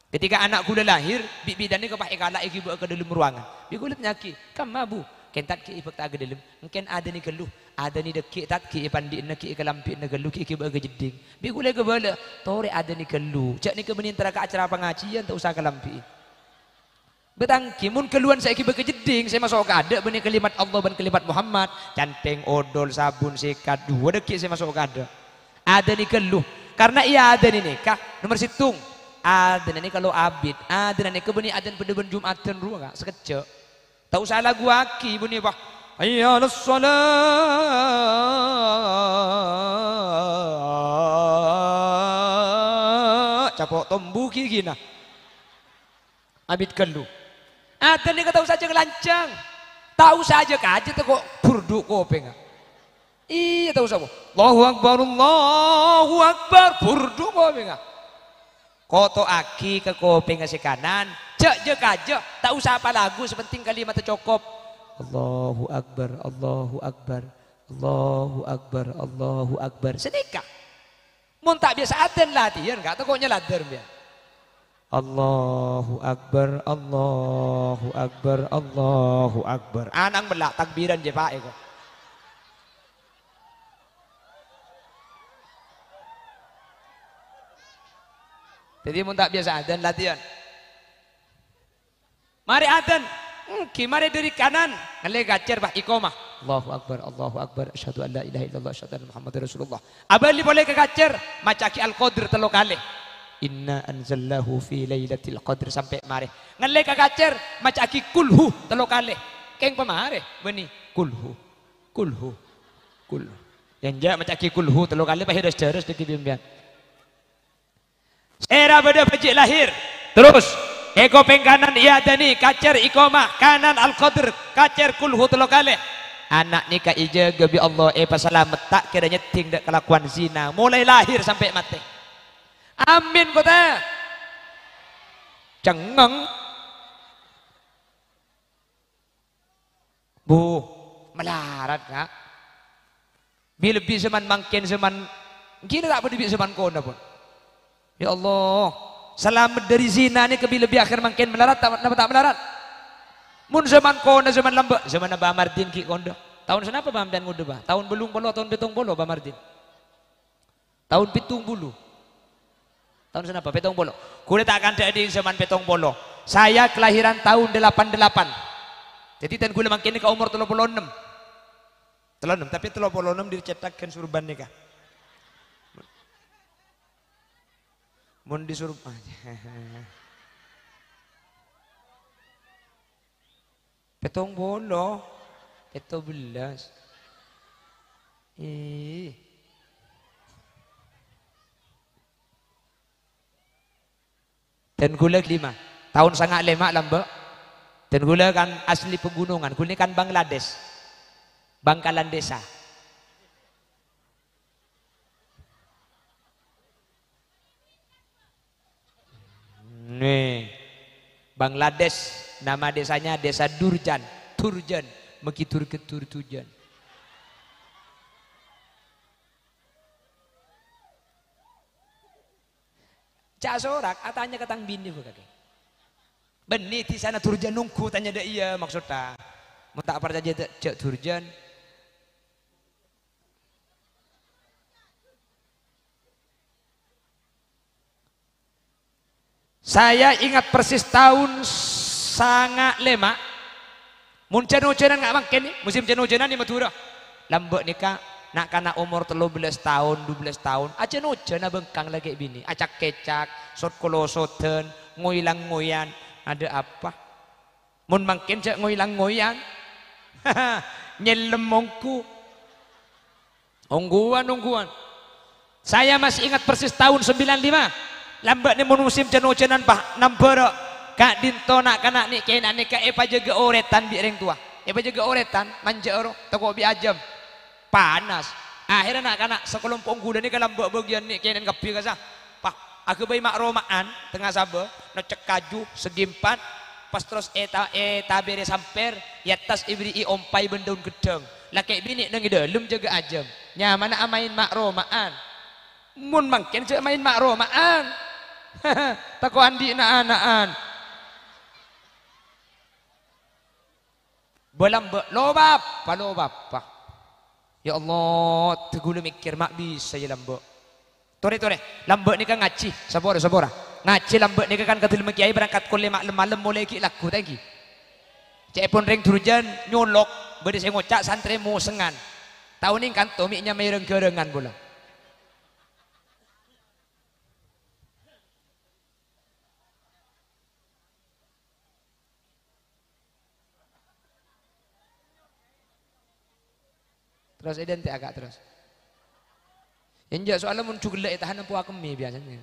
Ketika anak kuda lahir, bibi dan ini kepah ikala ibu ke dalam ruangan. Bibi kulit nyaki, kamu bu. Kentat ki ibak tak dalam, mungkin ada ni geluh, ada ni dekik tat ki pandi nak ki kelampi nak geluh ki ibak jeding. Bi gule ke bala, tore ada ni geluh. Cak ni ke menintara ke acara pengajian tak usah kelampi. Betangki mun keluhan saya ki ibak jeding, saya masuk ke ada benih kalimat Allah dan kalimat Muhammad, canteng odol sabun sikat 2 dekik saya masuk ke ada. Ada ni geluh, karena ia ada ni nikah nomor situng. Ada ni kalau abid, ada ni ke benih ada pada ben Jumatan ruang sekejap. Tahu salah gua aki bunyi bah. Hayya lis-salat. Capok tombu ki gina. Abid kelu. Ada ni tahu saja ngelancang. Tahu saja kaje tu kok burdu kopeng. Iya tahu sabo. Allahu akbar burdu kopeng. Koto aki ke kopeng ke kanan. Cek je kaje, tak usah apa lagu, sepenting kalimat tercokop. Allahu Akbar, Allahu Akbar, Allahu Akbar, Allahu Akbar. Sedekah. Mun tak biasa aten latihan, enggak tahu koknya ladar dia. Allahu Akbar, Allahu Akbar, Allahu Akbar. Anang belak takbiran je pak eko. Jadi mun tak biasa aten latihan. Mari adzan, mari dari kanan, ngelih gacer bah iqamah. Allahu Akbar, Allahu Akbar, asyhadu an la ilaha illallah, asyhadu anna Muhammadar Rasulullah. Abali boleh ke gacer, macaki al-qadr telo kali. Inna anzalnahu fi lailatul qadr sampai mari. Ngelih ke gacer, macaki kulhu telo kali. Keng pemare, beni kulhu. Kulhu. Yang jak macaki kulhu telo kali bah hidas deres deki bimbian. Era beda bejik lahir. Terus eko pengkanan iya dani kacer ikomah kanan al-qadr kacer kulhu telo kalih. Anak nikah ija gebi Allah pasalamet tak kira nyeting dak kelakuan zina mulai lahir sampai mati. Amin kota. Cengeng. Bu, melarat kak. Bila lebih zaman makin zaman gila tak boleh zaman kona pun. Ya Allah, selamat dari zina ni lebih akhir makin melarat tak melarat. Mun zaman kona zaman lambak zaman Abah Mardin ki kondo. Tahun senapa Abah Mardin ngudu bah? Tahun belung bolo tahun petong bolo Abah Mardin. Tahun pitung bulu. Tahun senapa petong bolo. Kulit tak akan ada di zaman petong bolo. Saya kelahiran tahun 88. Jadi tan gula makin ni ke umur 36. 36 tapi 36 dicetakkan surban nikah. Mun disuruh petong bolo 17 dan gula 5 tahun sangat lemak lambak dan gula kan asli pegunungan gula kan Bangladesh Bangkalan desa. Nih, Bangladesh, nama desanya desa Durjan, Turjan, mekitur ketur tujan. Cak sorak, tanya ketang bini bukan? Benih di sana Turjan nungku tanya dia iya maksudnya. Mau tak percaya cak Turjan. Saya ingat persis tahun sangat lema. Hujan-hujanan nggak makin nih, musim hujan-hujanan di Madura. Lambek nikah, nak kana umur 13 tahun, 12 tahun, aja hujan bengkang lagi bini, acak kecak, sot kolosoten, ngoylang ngoyan, ada apa? Mun makin cak ngoylang ngoyan, nyelem mongku, ongguan. Saya masih ingat persis tahun 95. Lambat ni musim hujan-hujanan pak nampero kak dinto nak kanak ni kena ni kak jaga oretan bi ring tua jaga oretan manja oro toko bi ajam panas akhirnya nak kanak sekelompok kuda ni kalau mbak bagian ni kena kapi kasah pak aku bayi mak romaan tengah sabar necek kaju segimpat pas terus eta bere samper ya tas ibri ompai bendaun gedeng laki bini nengi dalam jaga ajam nyamana amain mak romaan mun makin cek main mak romaan tako andi na-anaan belambek lo bapa ya Allah tegulu mikir mak bisa ya lambek tore lambek ni kan ngaci sabora ngaci lambek ni kan katil kiai berangkat kole malam mulai ki laku tadi cek pun ring turjan nyolok bade saya ngocak santri mu sengan tahun ini kan tomiknya mereng kerengan bola. Terus identik agak terus. Yang soalnya muncul gelak tahan puak kemi biasanya.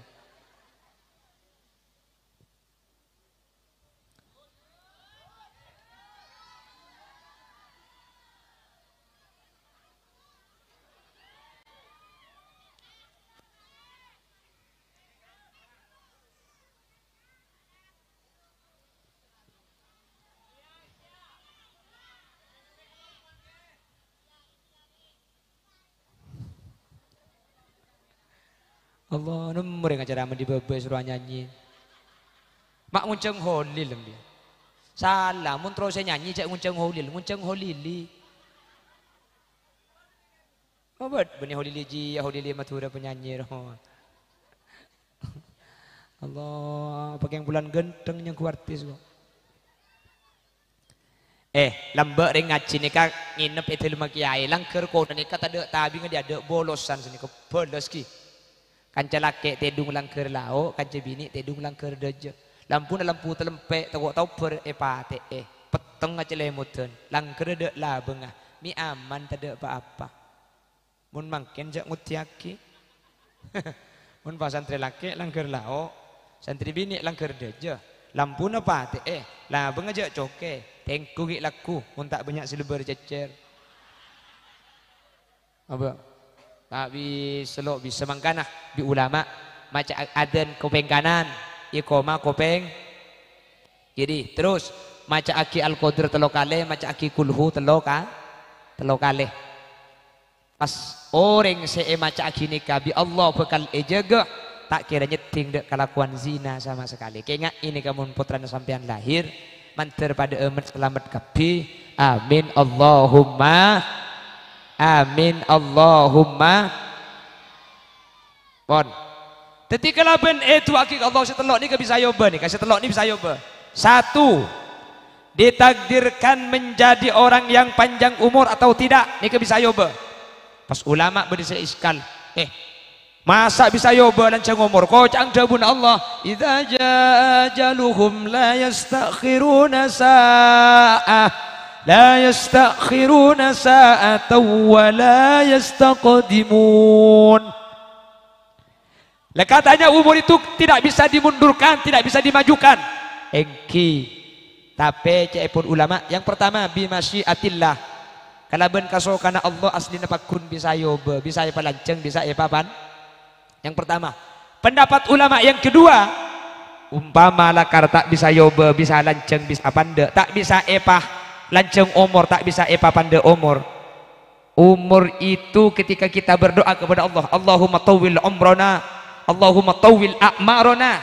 Allah nomor yang acara di bebe suruh nyanyi. Mak ngunceng holil dia. Salah mun terus nyanyi cek ngunceng holili. Obat benih holili ji holili matura penyanyi roh. Allah pakai yang bulan genteng yang kuartis kok. Lambak ring ngaji nikah nginep itu lima kiai langker kau nikah tak tabi nggak ada bolosan sini ke bolos ki. Kanca laki tedung langker lau, kanca bini tedung langker deje. Lampu telempek, tahu per pate peteng aja lemutan. Langker dek lah bengah, mi aman tak ada apa-apa. Mun mangken jak ngutiaki, Mun pas santri laki langgar lao, santri bini langgar deja. Lampu napa lah bengajak coke, tengku gik laku, mun tak banyak silber cecer. Apa? Tapi selok bisa mangkanah di ulama macam adan kopeng kanan, iqomah kopeng. Jadi terus maca aki al-qadr telo kali, maca aki kulhu telo kali. Pas orang se maca aki nikah bi Allah bekal ejaga tak kira nyeting dek kelakuan zina sama sekali. Kayaknya ini kamu putra sampean lahir manter pada emet selamat kabi. Amin Allahumma. Amin Allahumma. Pon. Ketika laben itu aki Allah setelok ni ke bisa yoba ni, kasih telok ni bisa yoba. 1, ditakdirkan menjadi orang yang panjang umur atau tidak, ni ke bisa yoba. Pas ulama berdisa iskal, masa bisa yoba lancang umur? Kocang jabun Allah, idza jaa ajaluhum la yastakhiruna sa'ah, la yastakhiruna sa'atan wa la yastaqdimun. Lah katanya umur itu tidak bisa dimundurkan, tidak bisa dimajukan. Engki. Tapi cepun ulama yang pertama bimasyiatillah. Kalau ben kaso kana Allah aslina pakun bisa yoba, bisa palanceng, bisa papan. Yang pertama. Pendapat ulama yang kedua, umpama lakar tak bisa yoba, bisa lanceng, bisa pande, tak bisa lanceng umur, tak bisa pande umur. Umur itu ketika kita berdoa kepada Allah, Allahumma tawwil umrana, Allahumma tawwil a'marana.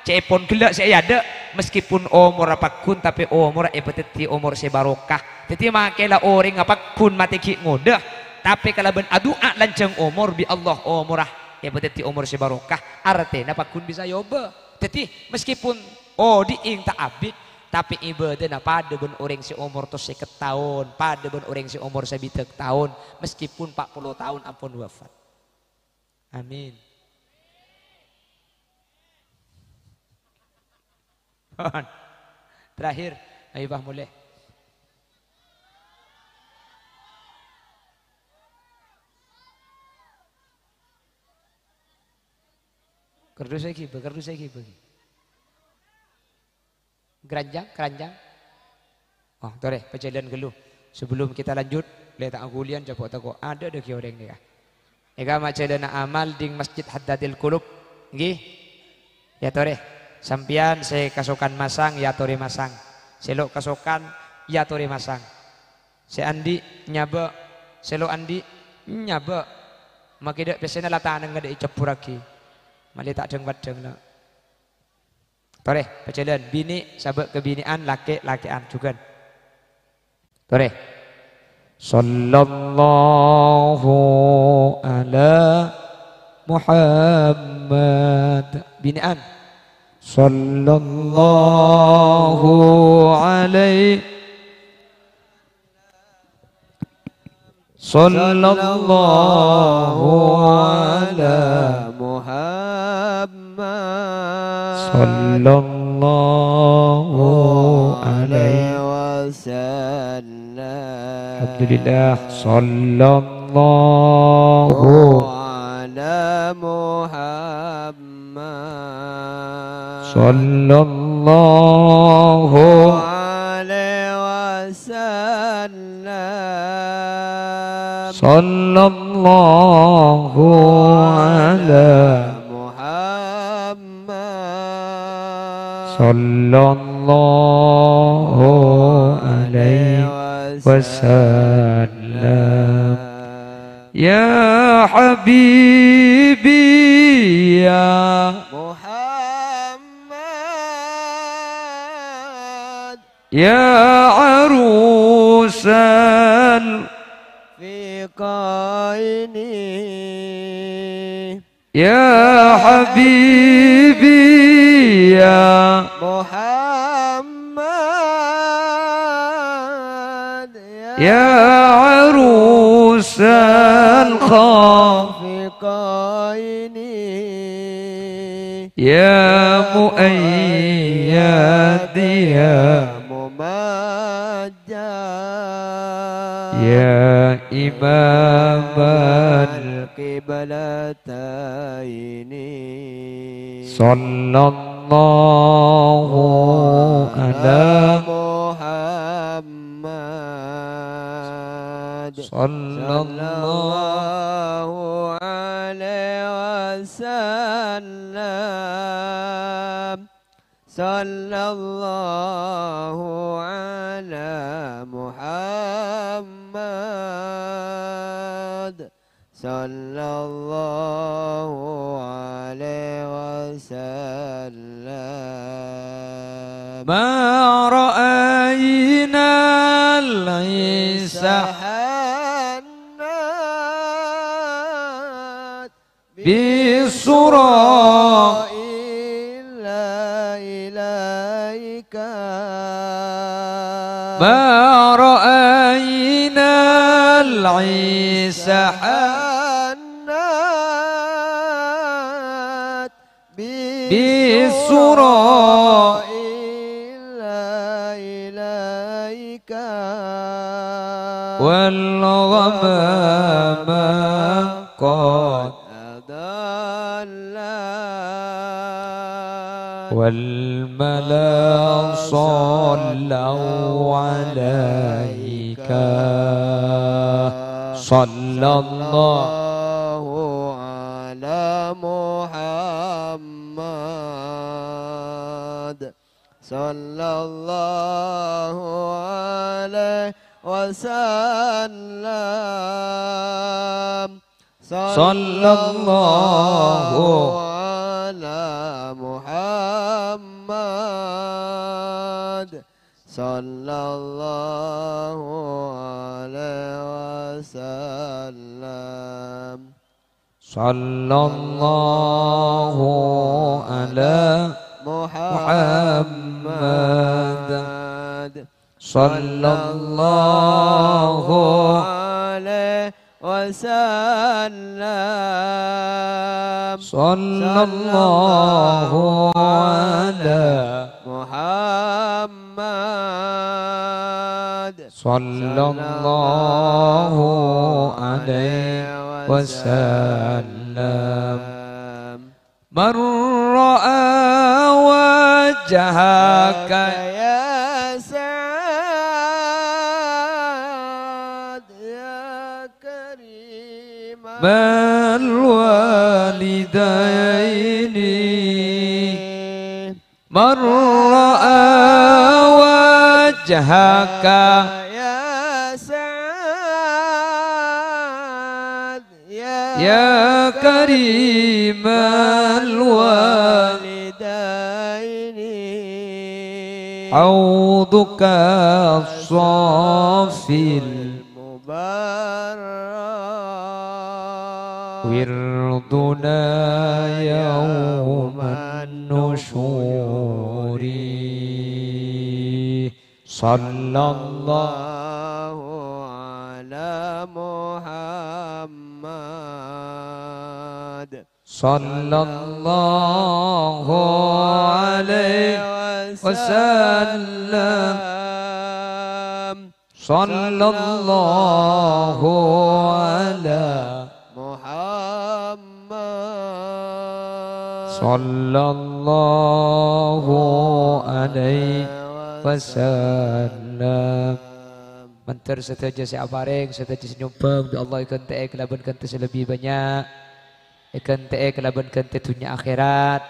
Cepon gelak saya ada meskipun umur apapun tapi umur peteti umur sebarokah. Jadi makelah orang apapun mati ki ngodah. Tapi kalau ben doa lanceng umur bi Allah umurah peteti umur sebarokah. Artinya apapun bisa yoba. Jadi meskipun diing tak abid tapi ibadah pada ben orang si umur tu 50 tahun, pada ben orang si umur 70 tahun meskipun 40 tahun ampun wafat. Amin. Terakhir, ayo bah mulai. Kerdus lagi, keranjang. Oh, tore, perjalanan gelu. Sebelum kita lanjut, lihat angulian coba tako ada deki orang ni kah? Ega macadana amal ding Masjid Haddadil Qulub. Nggih. Ya tore. Sampian saya kasukan masang ya tori masang, selok kasukan ya tori masang, si Andi nyaba, selok Andi nyaba, makidak biasanya latahan nggak ada icapur lagi, malah tak deng lah. Tore, perjalanan bini sabak kebinian laki-lakian juga. Tore, sallallahu ala Muhammad binian. Sallallahu alaihi sallallahu ala Muhammad sallallahu alaihi wasallam. Alhamdulillah sallallahu ala Muhammad sallallahu alaihi wasallam. Sallallahu ala Muhammad sallallahu alaihi wasallam. Ya Habibi ya ya arusan fi qaini ya habibi ya Muhammad ya arusan fi qaini ya muayyad ya ya imam qiblatayni. Sallallahu ala Muhammad. Sallallahu alaihi wasallam. Sallallahu ala Muhammad. Sallallahu alaihi wasallam. Ma ra'ayna al-isa bisurah ما رأينا العيسى حنات بالسرى إلا إليك والغمام قد أضل والملا صلوا عليك صلى الله على محمد صلى الله عليه وسلم صلى الله على محمد صلى الله عليه وسلم صلى الله على محمد صلى الله عليه وسلم صلى الله على محمد صلى الله عليه وسلم من رأى وجهك يا سعد يا كريم الوالدين من رأى وجهك يا سعد يا كريم الوالدين حوضك الصافي المبارك وردنا يوم النشور صلى الله على محمد صلى الله عليه وسلم صلى الله على محمد صلى الله عليه wasallam. Mentor setuju si apareng, setuju nyumbang bi Allah ikan teh kelaban kente selebih banyak. Ikan teh kelaban kente dunia akhirat.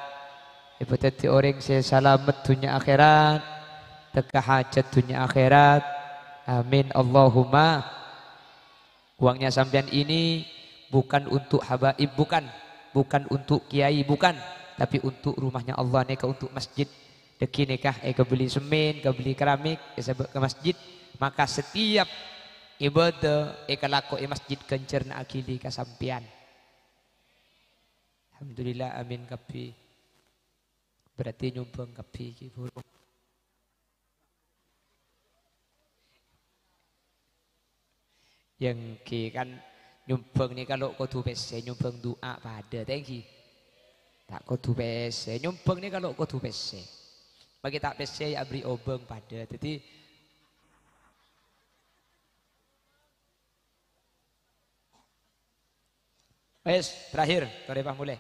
Ipateti orang saya selamat dunia akhirat. Teka hajat dunia akhirat. Amin Allahumma. Uangnya sampean ini bukan untuk habaib, bukan untuk kiai, bukan, tapi untuk rumahnya Allah, neka untuk masjid. Deki nikah, beli semen, beli keramik, ke masjid. Maka setiap ibadah, laku masjid kencerna akili kasampian. Alhamdulillah, amin kapi. Berarti nyumbang kapi burung. Yang kan nyumbang ni kalau kau tu pese nyumbang doa pada tengki. Tak kau tu pese nyumbang ni kalau kau tu pese. Bagi tak pese ya beri obeng pada. Jadi Wes, terakhir, Torepah mulai.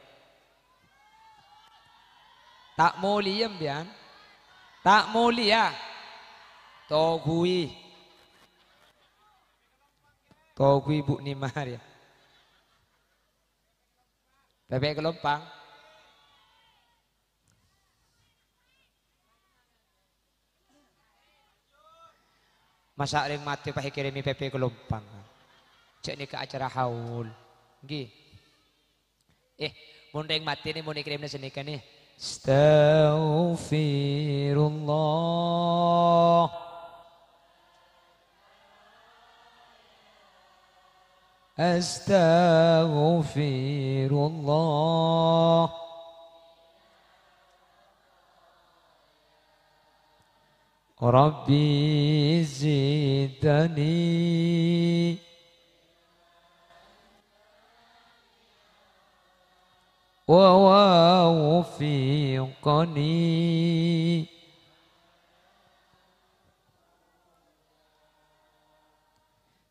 Tak muliem bian. Tak mulia. Togui. Togui Bu Nimar ya. Bebek Gelompang. Masa ring mati pakai kirimi Pepe Gelompang. Cek ni ke acara haul. Nggih. Mun ring mati ni mun kirimna senika nih. Astaghfirullah. Astaghfirullah. Rabbi zidani wa wafiqani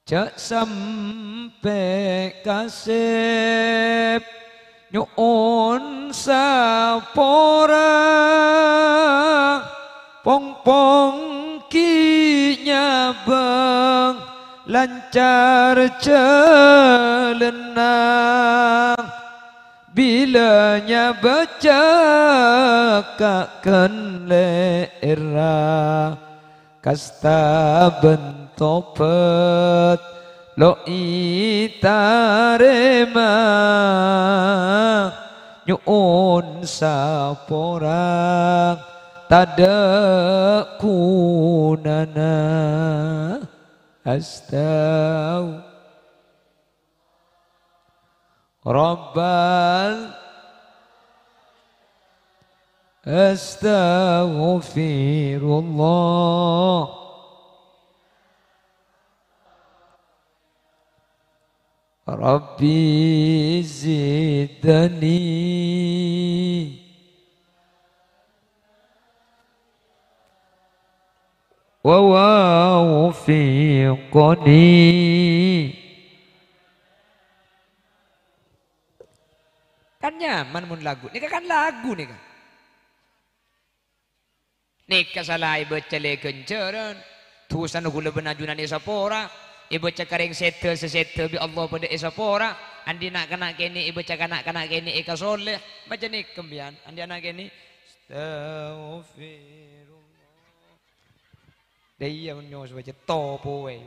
cak sampai kasep nyuun sapora pong-pong nyabang lancar celenang bilanya baca kaken lera kasta bentopet lo itarema nyuun saporang tada kunana astaw Rabbal astaghfirullah Rabbi zidani wa wafiqani. Kan nyaman mun lagu. Nika kan lagu nika. Nika salai baca kenceran. Tusan gula benajunan isapora. Ibu cakaring sete sesete bi Allah pada isapora. Andi nak kena kini ibu cakanak kena kini ika soleh. Baca nik kembian. Andi anak kini. Astaghfirullah. Dia menyos baca topo we.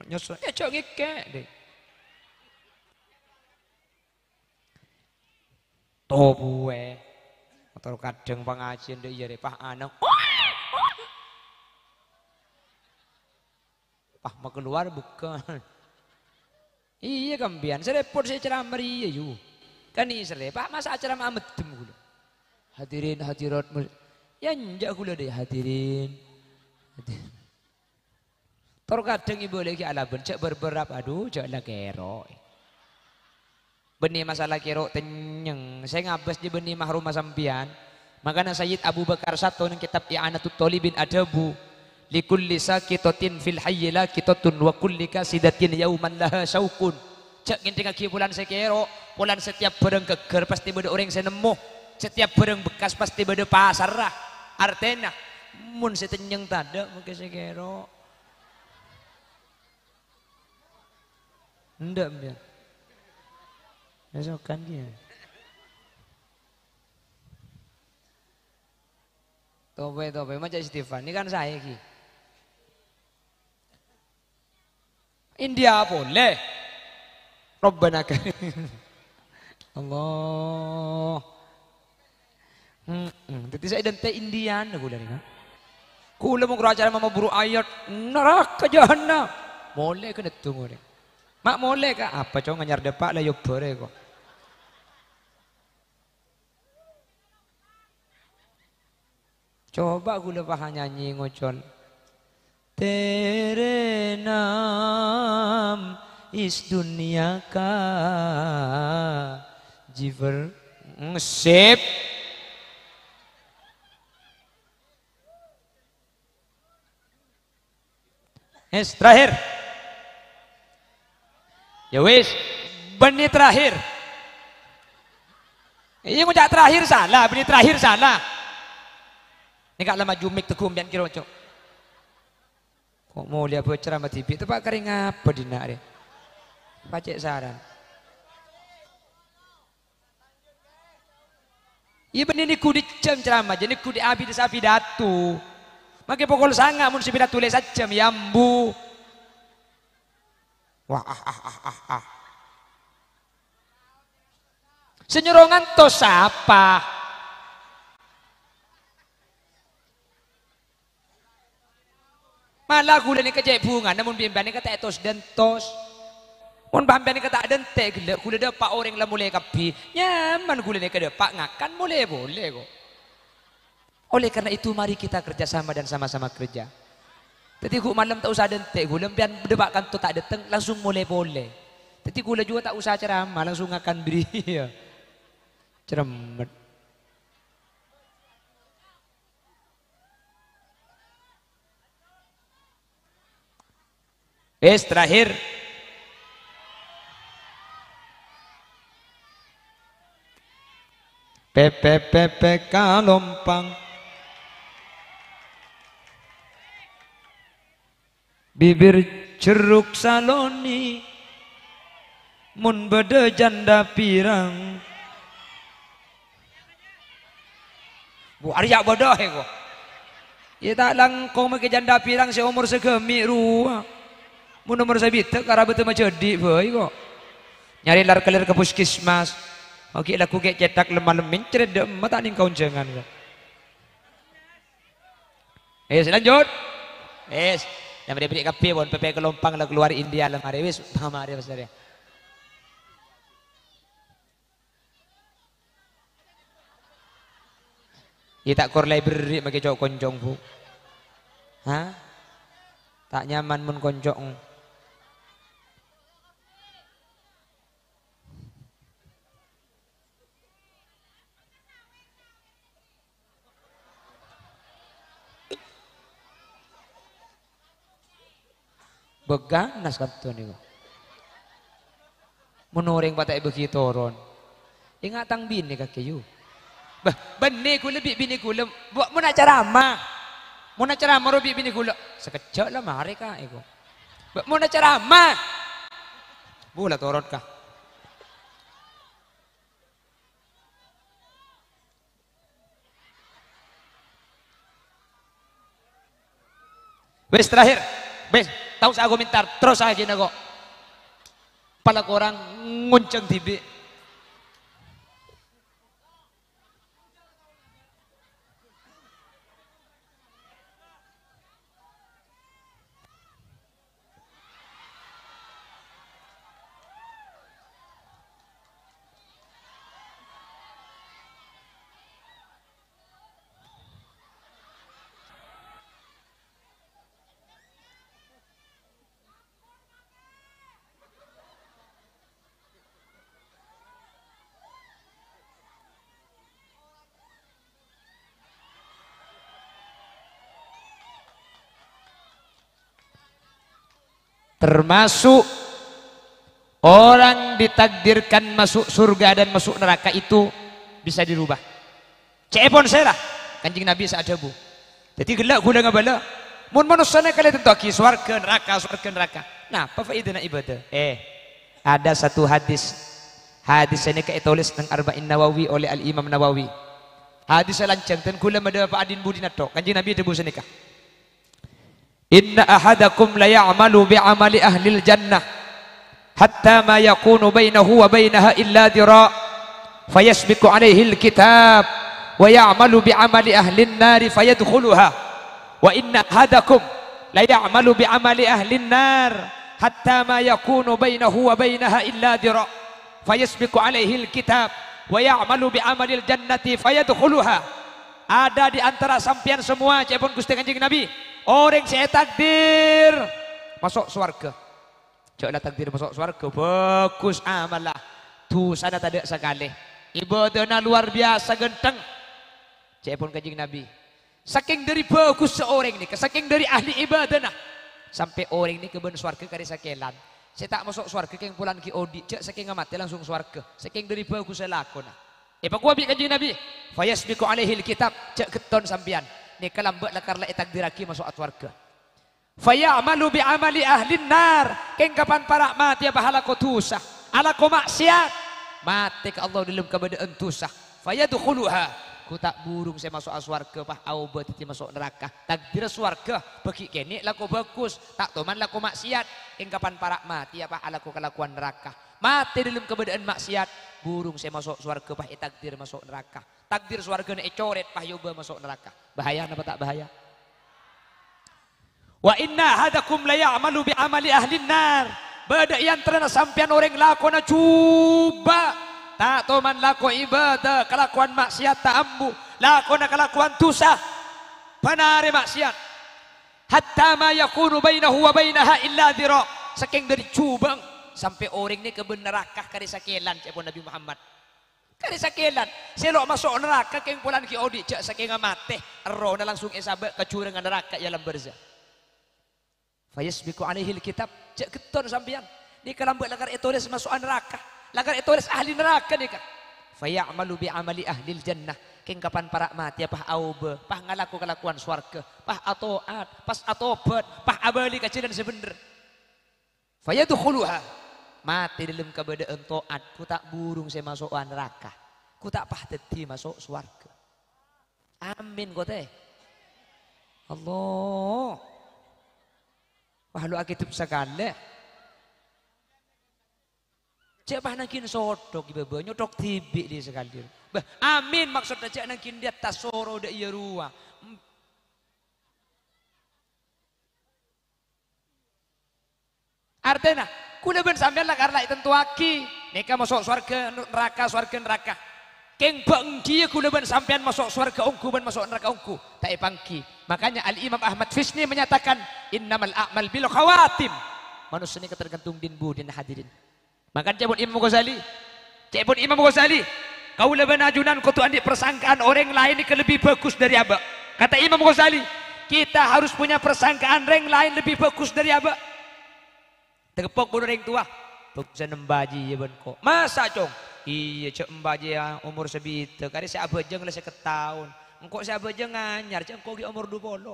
Nyos ya cok ngike deh. Topo we. Atau kadang pengajian deh iya deh pah anak. Pah mau keluar bukan. Iya kembian. Serepot saya ceramah iya yu. Kan ini serepah masa acara amet dem gula. Hadirin hadirat ya njak gula deh hadirin. Tor kadang ibu lagi ala bencak berberap aduh cak lah kero. Benih masalah kero tenyeng. Saya ngabas di benih mahrum sampian. Makanya Sayyid Abu Bakar satu nang kitab I'anatul Talibin Adabu. Likulli sakitatin fil hayyi lakitatun wa kulli kasidatin yauman laha syaukun. Cak nginti kaki bulan sekero. Bulan setiap barang geger pasti beda orang saya nemu. Setiap barang bekas pasti beda pasar lah. Artena mun setenyeng tada mungkin sekero. Ndak biar. Besokan dia. Tope macam Stefan. Ini kan saya ki. India boleh. Rabbana Allah. Jadi saya identik Indian gula ni kan. Kula mau kerajaan mama buru ayat neraka jahanam. Boleh kena tunggu ni. Mak boleh kah? Apa cong nganyar depak lah yuk bere kok. Coba gula paham nyanyi ngocol. Tere nam is dunia ka jiver sip. Terakhir. Ya wis, Benih terakhir. Iya ngucap terakhir salah, benih terakhir salah. Ini kak lama jumik tekumbian kira cok. Kok mau lihat ceramah TV itu pak kering apa dina dia? Pacek saran. Iya benih niku di jam ceramah, jadi niku di abi desa pidato. Makai pokok sangat mun si pidato tulis saja yambu. Wah Senyorongan to siapa? Malah gula ni kejai bunga, namun bimbang ni kata etos dan tos. Mun bimbang ni kata dente gula, gula dia pak orang lah mulai kapi. Nyaman gula ni kata pak ngakan boleh kok. Oleh karena itu mari kita kerjasama dan sama-sama kerja. Tapi gula malam tak usah dente gula, biar debakan tu tak datang langsung boleh. Tapi gula juga tak usah ceramah langsung akan beri. Ceremet. Terakhir. PPPPK lompang. Bibir ceruk saloni. Mun bede janda pirang. Bu Arya bodoh kok. Ya tak langkong make janda pirang seumur segemi ruah. Mun nomor sabit kara betul macam di boy kok. Nyari lar kelir ke puskesmas. Oke laku kayak cetak lemah-lemin ceret de emak tak ning kaunjangan. Lanjut. Yang beri kape bon PP kelompang lah keluar India lah mari wis mari Mas ya. Ya tak kor library make cowok konjong bu. Hah? Tak nyaman mun konjong. Beganas kata ni kok. Menoreng patai begitu toron. Ingat tang bini kaki you. Bah, bini ku lebih bini ku lem. Buat mau nak ceramah. Mau nak ceramah robi bini ku lem. Sekejap lah mari kah iko. Mau nak ceramah. Bulah toron kah. Wes terakhir. Wes. Tahu saya komentar terus aja nego. Pala korang ngunceng tibi. Termasuk orang ditakdirkan masuk surga dan masuk neraka itu bisa dirubah. Cepon saya lah kanjing Nabi saadabu. Jadi gelak gula ngabala. Mun manusia kalian tentu aki swarga neraka. Nah, apa faedahna ibadah? Ada satu hadis. Hadis ini tulis nang Arba'in Nawawi oleh Al Imam Nawawi. Hadis lancang dan kula mada Pak Adin Budina tok. Kanjing Nabi debu senikah. Inna ahadakum la ya'malu bi'amali ahlil jannah hatta ma yakunu bainahu wa bainaha illa dira' fayasbiqu alaihi alkitab wa ya'malu bi'amali ahlin nari fayadkhuluha wa inna ahadakum la ya'malu bi'amali ahlin nar hatta ma yakunu bainahu wa bainaha illa dira' fayasbiqu alaihi alkitab wa ya'malu bi'amali aljannati fayadkhuluha. Ada di antara sampian semua cepon Gusti Kanjeng Nabi orang saya takdir masuk surga. Coklah takdir masuk surga bagus amal lah. Tuh sana tak ada sekali. Ibadahnya luar biasa genteng. Cepon Kanjeng Nabi. Saking dari bagus seorang ni, saking dari ahli ibadahnya sampai orang ni keben surga kari sakelan. Saya tak masuk swarga keng pulan ki odi, cek saking mati langsung swarga. Saking dari bagus saya lakona. Pak gua bi kanjeng Nabi. Fayasbiqu alaihil kitab, cek keton sampean. Ni kalambek lakarla takdiraki masuk swarga. Fayamalu bi amali ahlin nar, keng kapan para mati bahala ko tusah, ala ko maksiat. Mati ke Allah dalam keadaan tusah. Fayadkhuluha. Ku tak burung saya masuk swarga pah au betiti masuk neraka. Takdir swarga bagi kene laku bagus, tak toman laku maksiat. Ing kapan para mati apa alaku kelakuan neraka. Mati dalam keadaan maksiat, burung saya masuk swarga pah takdir masuk neraka. Takdir swarga ne coret pah yoba masuk neraka. Bahaya apa tak bahaya? Wa inna hadakum la ya'malu bi amali ahlin nar. Bada yang terana sampean orang lakona cuba. Tak toman laku ibadah, kelakuan maksiat tak ambu, lakona kelakuan tusah, panare maksiat. Hatta ma yakunu bainahu wa bainaha illa dhira. Saking dari cubang sampai orang ni ke nerakah kari sakelan cek Nabi Muhammad. Kari sakelan, selok masuk neraka keng pulan ki odi cek saking mate, ero na langsung isabe kecurengan neraka dalam berzah. Fayasbiqu alaihil kitab, cek keton sampean. Ni kalambek lagar etoles masuk neraka. Lagar itu ahli neraka nih kan. Fayamalu bi amali ahlil jannah. Keng kapan para mati pah aube, pah ngalaku kelakuan swarga, pah atoat, pas atobat, pah abali kacilan sebener. Fayadkhuluha. Mati dalam keadaan taat, ku tak burung saya masuk neraka. Ku tak pah teti masuk swarga. Amin kau teh. Allah. Wah lu akitip sekali. Cek pah nangkin sodok ibu nyodok tibik di sekali. Amin maksudnya cek nangkin dia tasoro dah iya ruah. Artinya, kuda ben sampean lah karena itu aki. Neka masuk surga neraka. Keng bangki kuda ben sampean masuk surga ungku ben masuk neraka ungku. Tak pangki. Makanya Al Imam Ahmad Fisni menyatakan innamal a'mal bil khawatim. Manusia ini ketergantung din budin hadirin. Makan cebut Imam Ghazali, kau lebih najunan kau tuh andik persangkaan orang lain ini lebih bagus dari abak. Kata Imam Ghazali, kita harus punya persangkaan orang lain lebih bagus dari abak. Tegepok bodoh orang tua, bagusan embaji ya benko. Masa cong? Iya cek embaji ya umur sebita. Kali saya abajeng lah saya ketahun. Engkau saya abajeng nganyar, cek engkau di umur 20.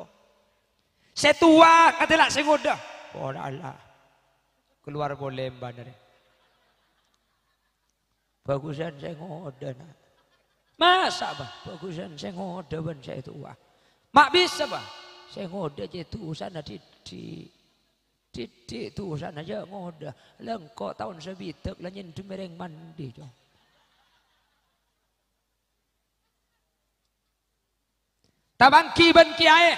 Saya tua, katalah saya ngoda. Oh Allah, keluar boleh mbak dari. Bagusan saya ngoda nah. Masa bah bagusan saya ngoda ban saya tua. Mak bisa bah saya ngoda aja tuh sana di tuh sana aja ngoda lengkok tahun sebitek lah nyentuh mereng mandi jo. Tabangki ban kiai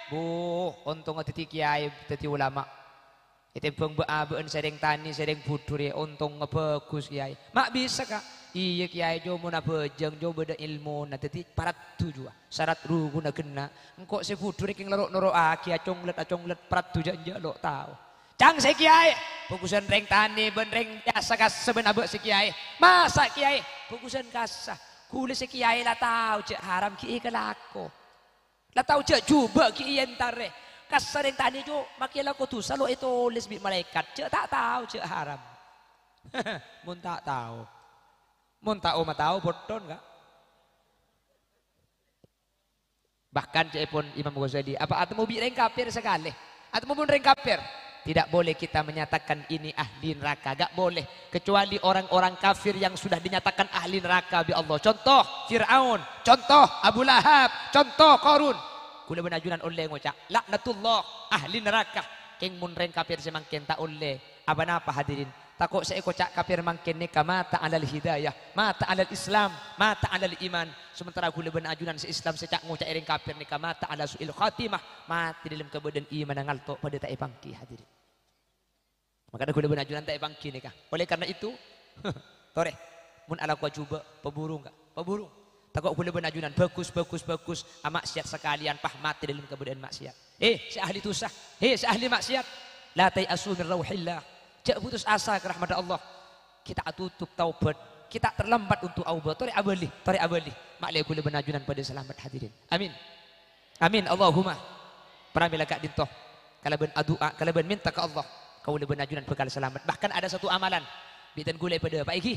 bu untung titi kiai titi ulama. Itu bang beaben sering tani sering budur ya untung ngebagus kiai. Mak bisa kak? Iya kiai jo mau nabejeng jo beda ilmu nanti parat tujuh syarat rugu na kena. Engkau se budur yang lorok aki acong let parat tujuh aja lo tahu. Cang se kiai bagusan reng tani ben reng biasa kas sebenarnya si kiai. Masa kiai bagusan kasah kulit si kiai lah tahu cek haram kiai kelako. Lah tahu cek coba kiai entare. Kasar yang tadi jo makilah kau tuh selalu itu tulis bi malaikat cek tak tahu cek haram. Mun tak tahu. Mun tak oma tahu bodoh enggak? Bahkan cek pun Imam Ghazali apa atau mau reng kafir sekali atau mau reng kafir tidak boleh kita menyatakan ini ahli neraka, enggak boleh kecuali orang-orang kafir yang sudah dinyatakan ahli neraka bi Allah. Contoh Fir'aun, contoh Abu Lahab, contoh Qarun. Kula benajunan oleh ngocak laknatullah ahli neraka keng mun reng kafir semangken tak oleh apa hadirin takut saya kocak kafir mangken ni mata alal hidayah mata alal Islam mata alal iman sementara kula benajunan se Islam secak ngocak reng kafir ni mata ala suil khatimah mati dalam kebadan iman ngalto pada tak pangki hadirin maka kula benajunan tak pangki ni oleh karena itu tore mun ala ku coba peburu enggak peburu takut boleh benajunan bagus maksiat sekalian pah mati dalam keadaan maksiat. Si ahli tusah, si ahli maksiat, la tayasu min rauhillah. Jangan putus asa ke rahmat Allah. Kita tutup taubat, kita terlambat untuk taubat. Tori abali. Maklai boleh benajunan pada selamat hadirin. Amin. Amin Allahumma. Pramila kak dintoh. Kalau ben adua, kalau ben minta ke Allah. kau lebih najunan bekal selamat. Bahkan ada satu amalan bitan gulai pada Pak Iki.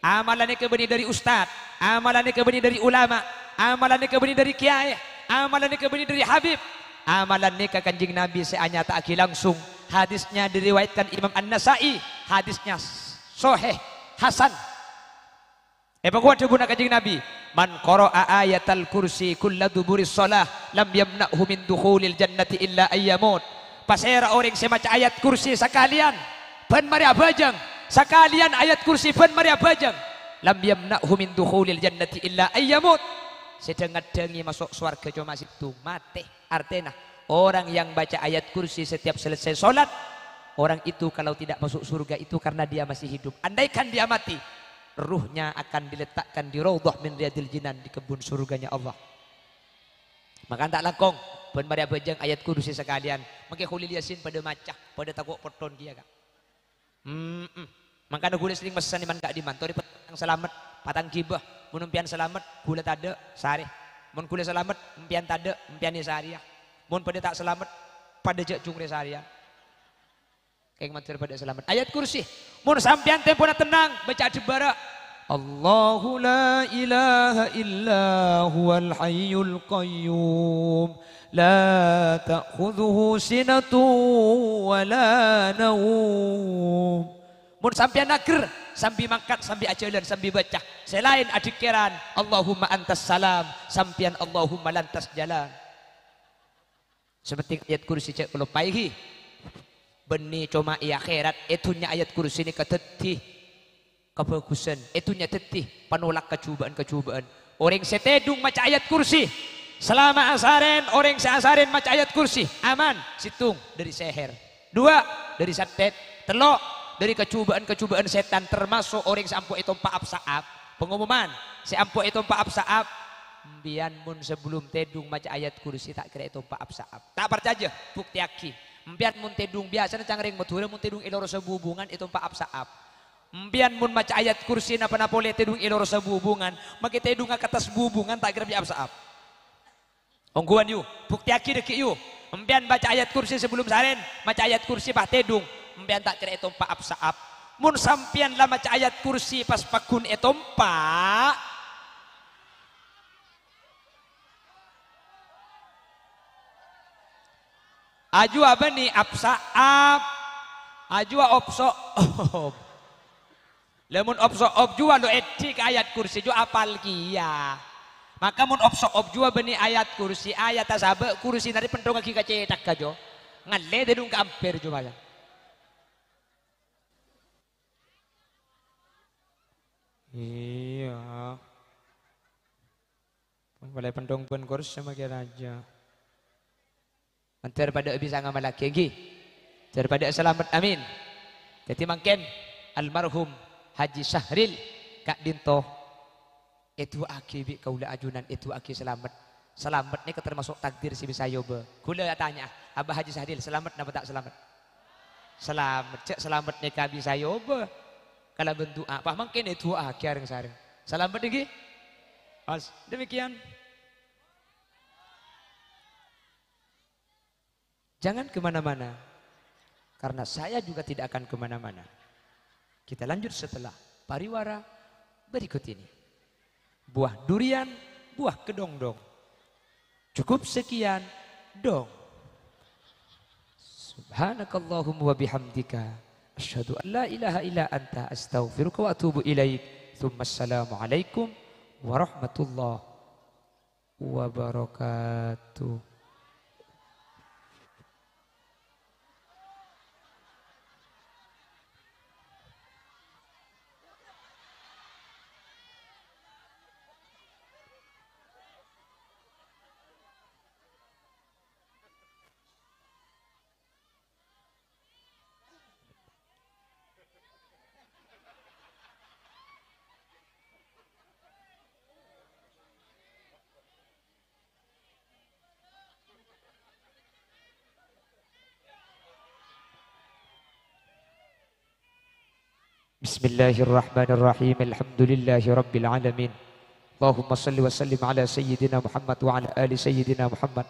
Amalannya kebeni dari ustad, amalannya kebeni dari ulama, amalannya kebeni dari kiai, amalannya kebeni dari habib, amalannya ke kanjeng Nabi seanya tak langsung. Hadisnya diriwayatkan Imam An-Nasai, hadisnya sahih hasan. Pokoknya guna kanjeng Nabi, man qara'a ayatal kursi kulla duburis shalah lam yamna'hu min dukhulil jannati illa ayyamut. Pasera orang semaca ayat kursi sekalian ban maria bajang, sekalian ayat kursi ban maria bajang, lam yamna'hu min dukhulil jannati illa ayyamut. Sedengat-dengi masuk surga cuma situ mati. Artinya orang yang baca ayat kursi setiap selesai sholat, orang itu kalau tidak masuk surga itu karena dia masih hidup. Andaikan dia mati, ruhnya akan diletakkan di raudhah min riyadil jinan, di kebun surganya Allah. Maka tak langkong ben maria bajang ayat kursi sekalian. Maka khulil yasin pada macah pada takut poton kia kak. Maka gula sering pesan iman kak diman. Tori petang selamat patang kibah. Mun empian selamat gula tade sari. Mun gula selamat empian tade empian sari. Mun pada tak selamat pada jak jungre sari. Kayak matur pada selamat. Ayat kursi. Mun sampian tempona tenang baca jebara. Allahu la ilaha illa huwal hayyul qayyum la ta'khudhuhu sinatu wa la naum. Mun sampian nager sambil mangkat sambil ajalan sambil baca selain adikeran Allahumma antas salam sampian Allahumma lantas jalan. Seperti ayat kursi cek kalau paihi benih cuma i akhirat itunya ayat kursi ini ketetih kebagusan itunya tetih penolak kecubaan-kecubaan. Orang setedung maca ayat kursi selama asaren, orang seasaren maca ayat kursi aman situng dari seher, dua dari santet, telok dari kecubaan-kecubaan setan, termasuk orang seampu itu paap saab. Pengumuman seampu itu paap saab mbian mun sebelum tedung maca ayat kursi tak kira itu paap saab tak percaya bukti aki. Mbian mun tedung biasa cangring matura mun tedung iloro sebubungan itu paap saab. Mbian mun maca ayat kursi napa boleh tedung iloro sebubungan maka tedung ke atas bubungan tak kira paap saab. Ongguan yu bukti aki deki yu. Mbian baca ayat kursi sebelum saren maca ayat kursi bah tedung mbian tak kira itu paap saab. Mun sampian lah maca ayat kursi pas pakun etompa aju apa nih absaab aju opso ob lemun opso ob jua lo edik ayat kursi jua apal kia maka mun opso ob jua beni ayat kursi ayat tasabe kursi dari pendong lagi kacetak kajo ngalle dedung kamper jua ya. Iya boleh pendong pun kursi sama kira aja daripada bisa ngamal lagi daripada selamat amin. Jadi mungkin almarhum Haji Syahril Kak Dinto itu aki kaula ajunan itu aki selamat ini termasuk takdir si bisa yoba. Kula tanya Abah Haji Syahril selamat napa tak selamat? Selamat cek selamat nih ka bisa yoba. Kalau bentuk apa mungkin itu aki areng sareng. Selamat lagi. Demikian. Jangan kemana-mana, karena saya juga tidak akan kemana-mana. Kita lanjut setelah pariwara berikut ini. Buah durian, buah kedongdong. Cukup sekian, dong. Subhanakallahumma wa bihamdika. Asyhadu an la ilaha illa anta astaghfiruka wa atubu ilaik. Assalamualaikum warahmatullahi wabarakatuh. Bismillahirrahmanirrahim. Alhamdulillahi rabbil alamin. Allahumma salli wa sallim ala sayyidina Muhammad wa ala ali sayyidina Muhammad.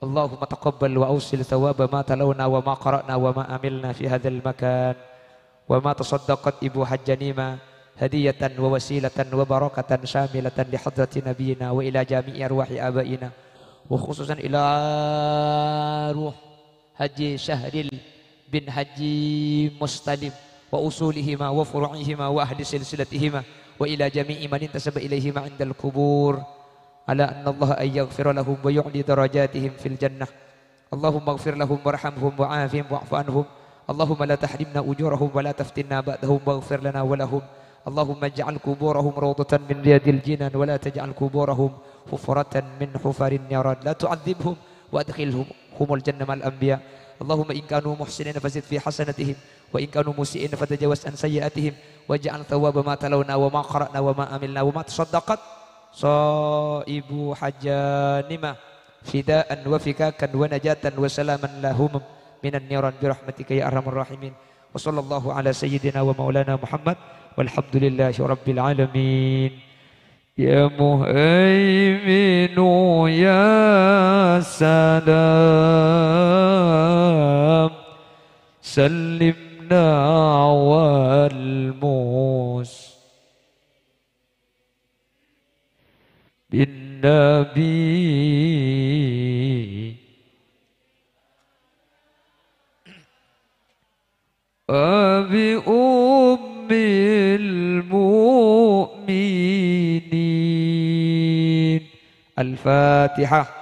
اللهم تقبل وأوصل ثواب ما تلونا وما قرأنا وما عملنا في هذا المكان وما تصدقت إبو حجنيمة هدية ووسيلة وبركة شاملة لحضرة نبينا وإلى جميع أرواح آبائنا وخصوصا إلى روح حجي شهريل بن حجي مستلم وأصولهما وفروعهما وأهل سلسلتهما وإلى جميع من انتسب إليهما عند القبور على أن الله أن يغفر لهم ويعلي درجاتهم في الجنة اللهم اغفر لهم وارحمهم وعافهم واعف عنهم اللهم لا تحرمنا أجورهم ولا تفتنا بعدهم واغفر لنا ولهم اللهم اجعل قبورهم روضة من رياض الجنان ولا تجعل قبورهم حفرة من حفر النيران لا تعذبهم وادخلهم الجنة مع الأنبياء اللهم إن كانوا محسنين فزد في حسنتهم وإن كانوا مسيئين فتجاوز عن سيئاتهم واجعل ثواب ما تلونا وما قرأنا وما عملنا وما تصدقت صائب حجانمة فداء وفكاكا ونجاة وسلاما لهم من النيران برحمتك يا أرحم الراحمين وصلى الله على سيدنا ومولانا محمد والحمد لله رب العالمين يا مهيمن يا سلام سلمنا والموس بالنبي وبأم المؤمنين الفاتحة.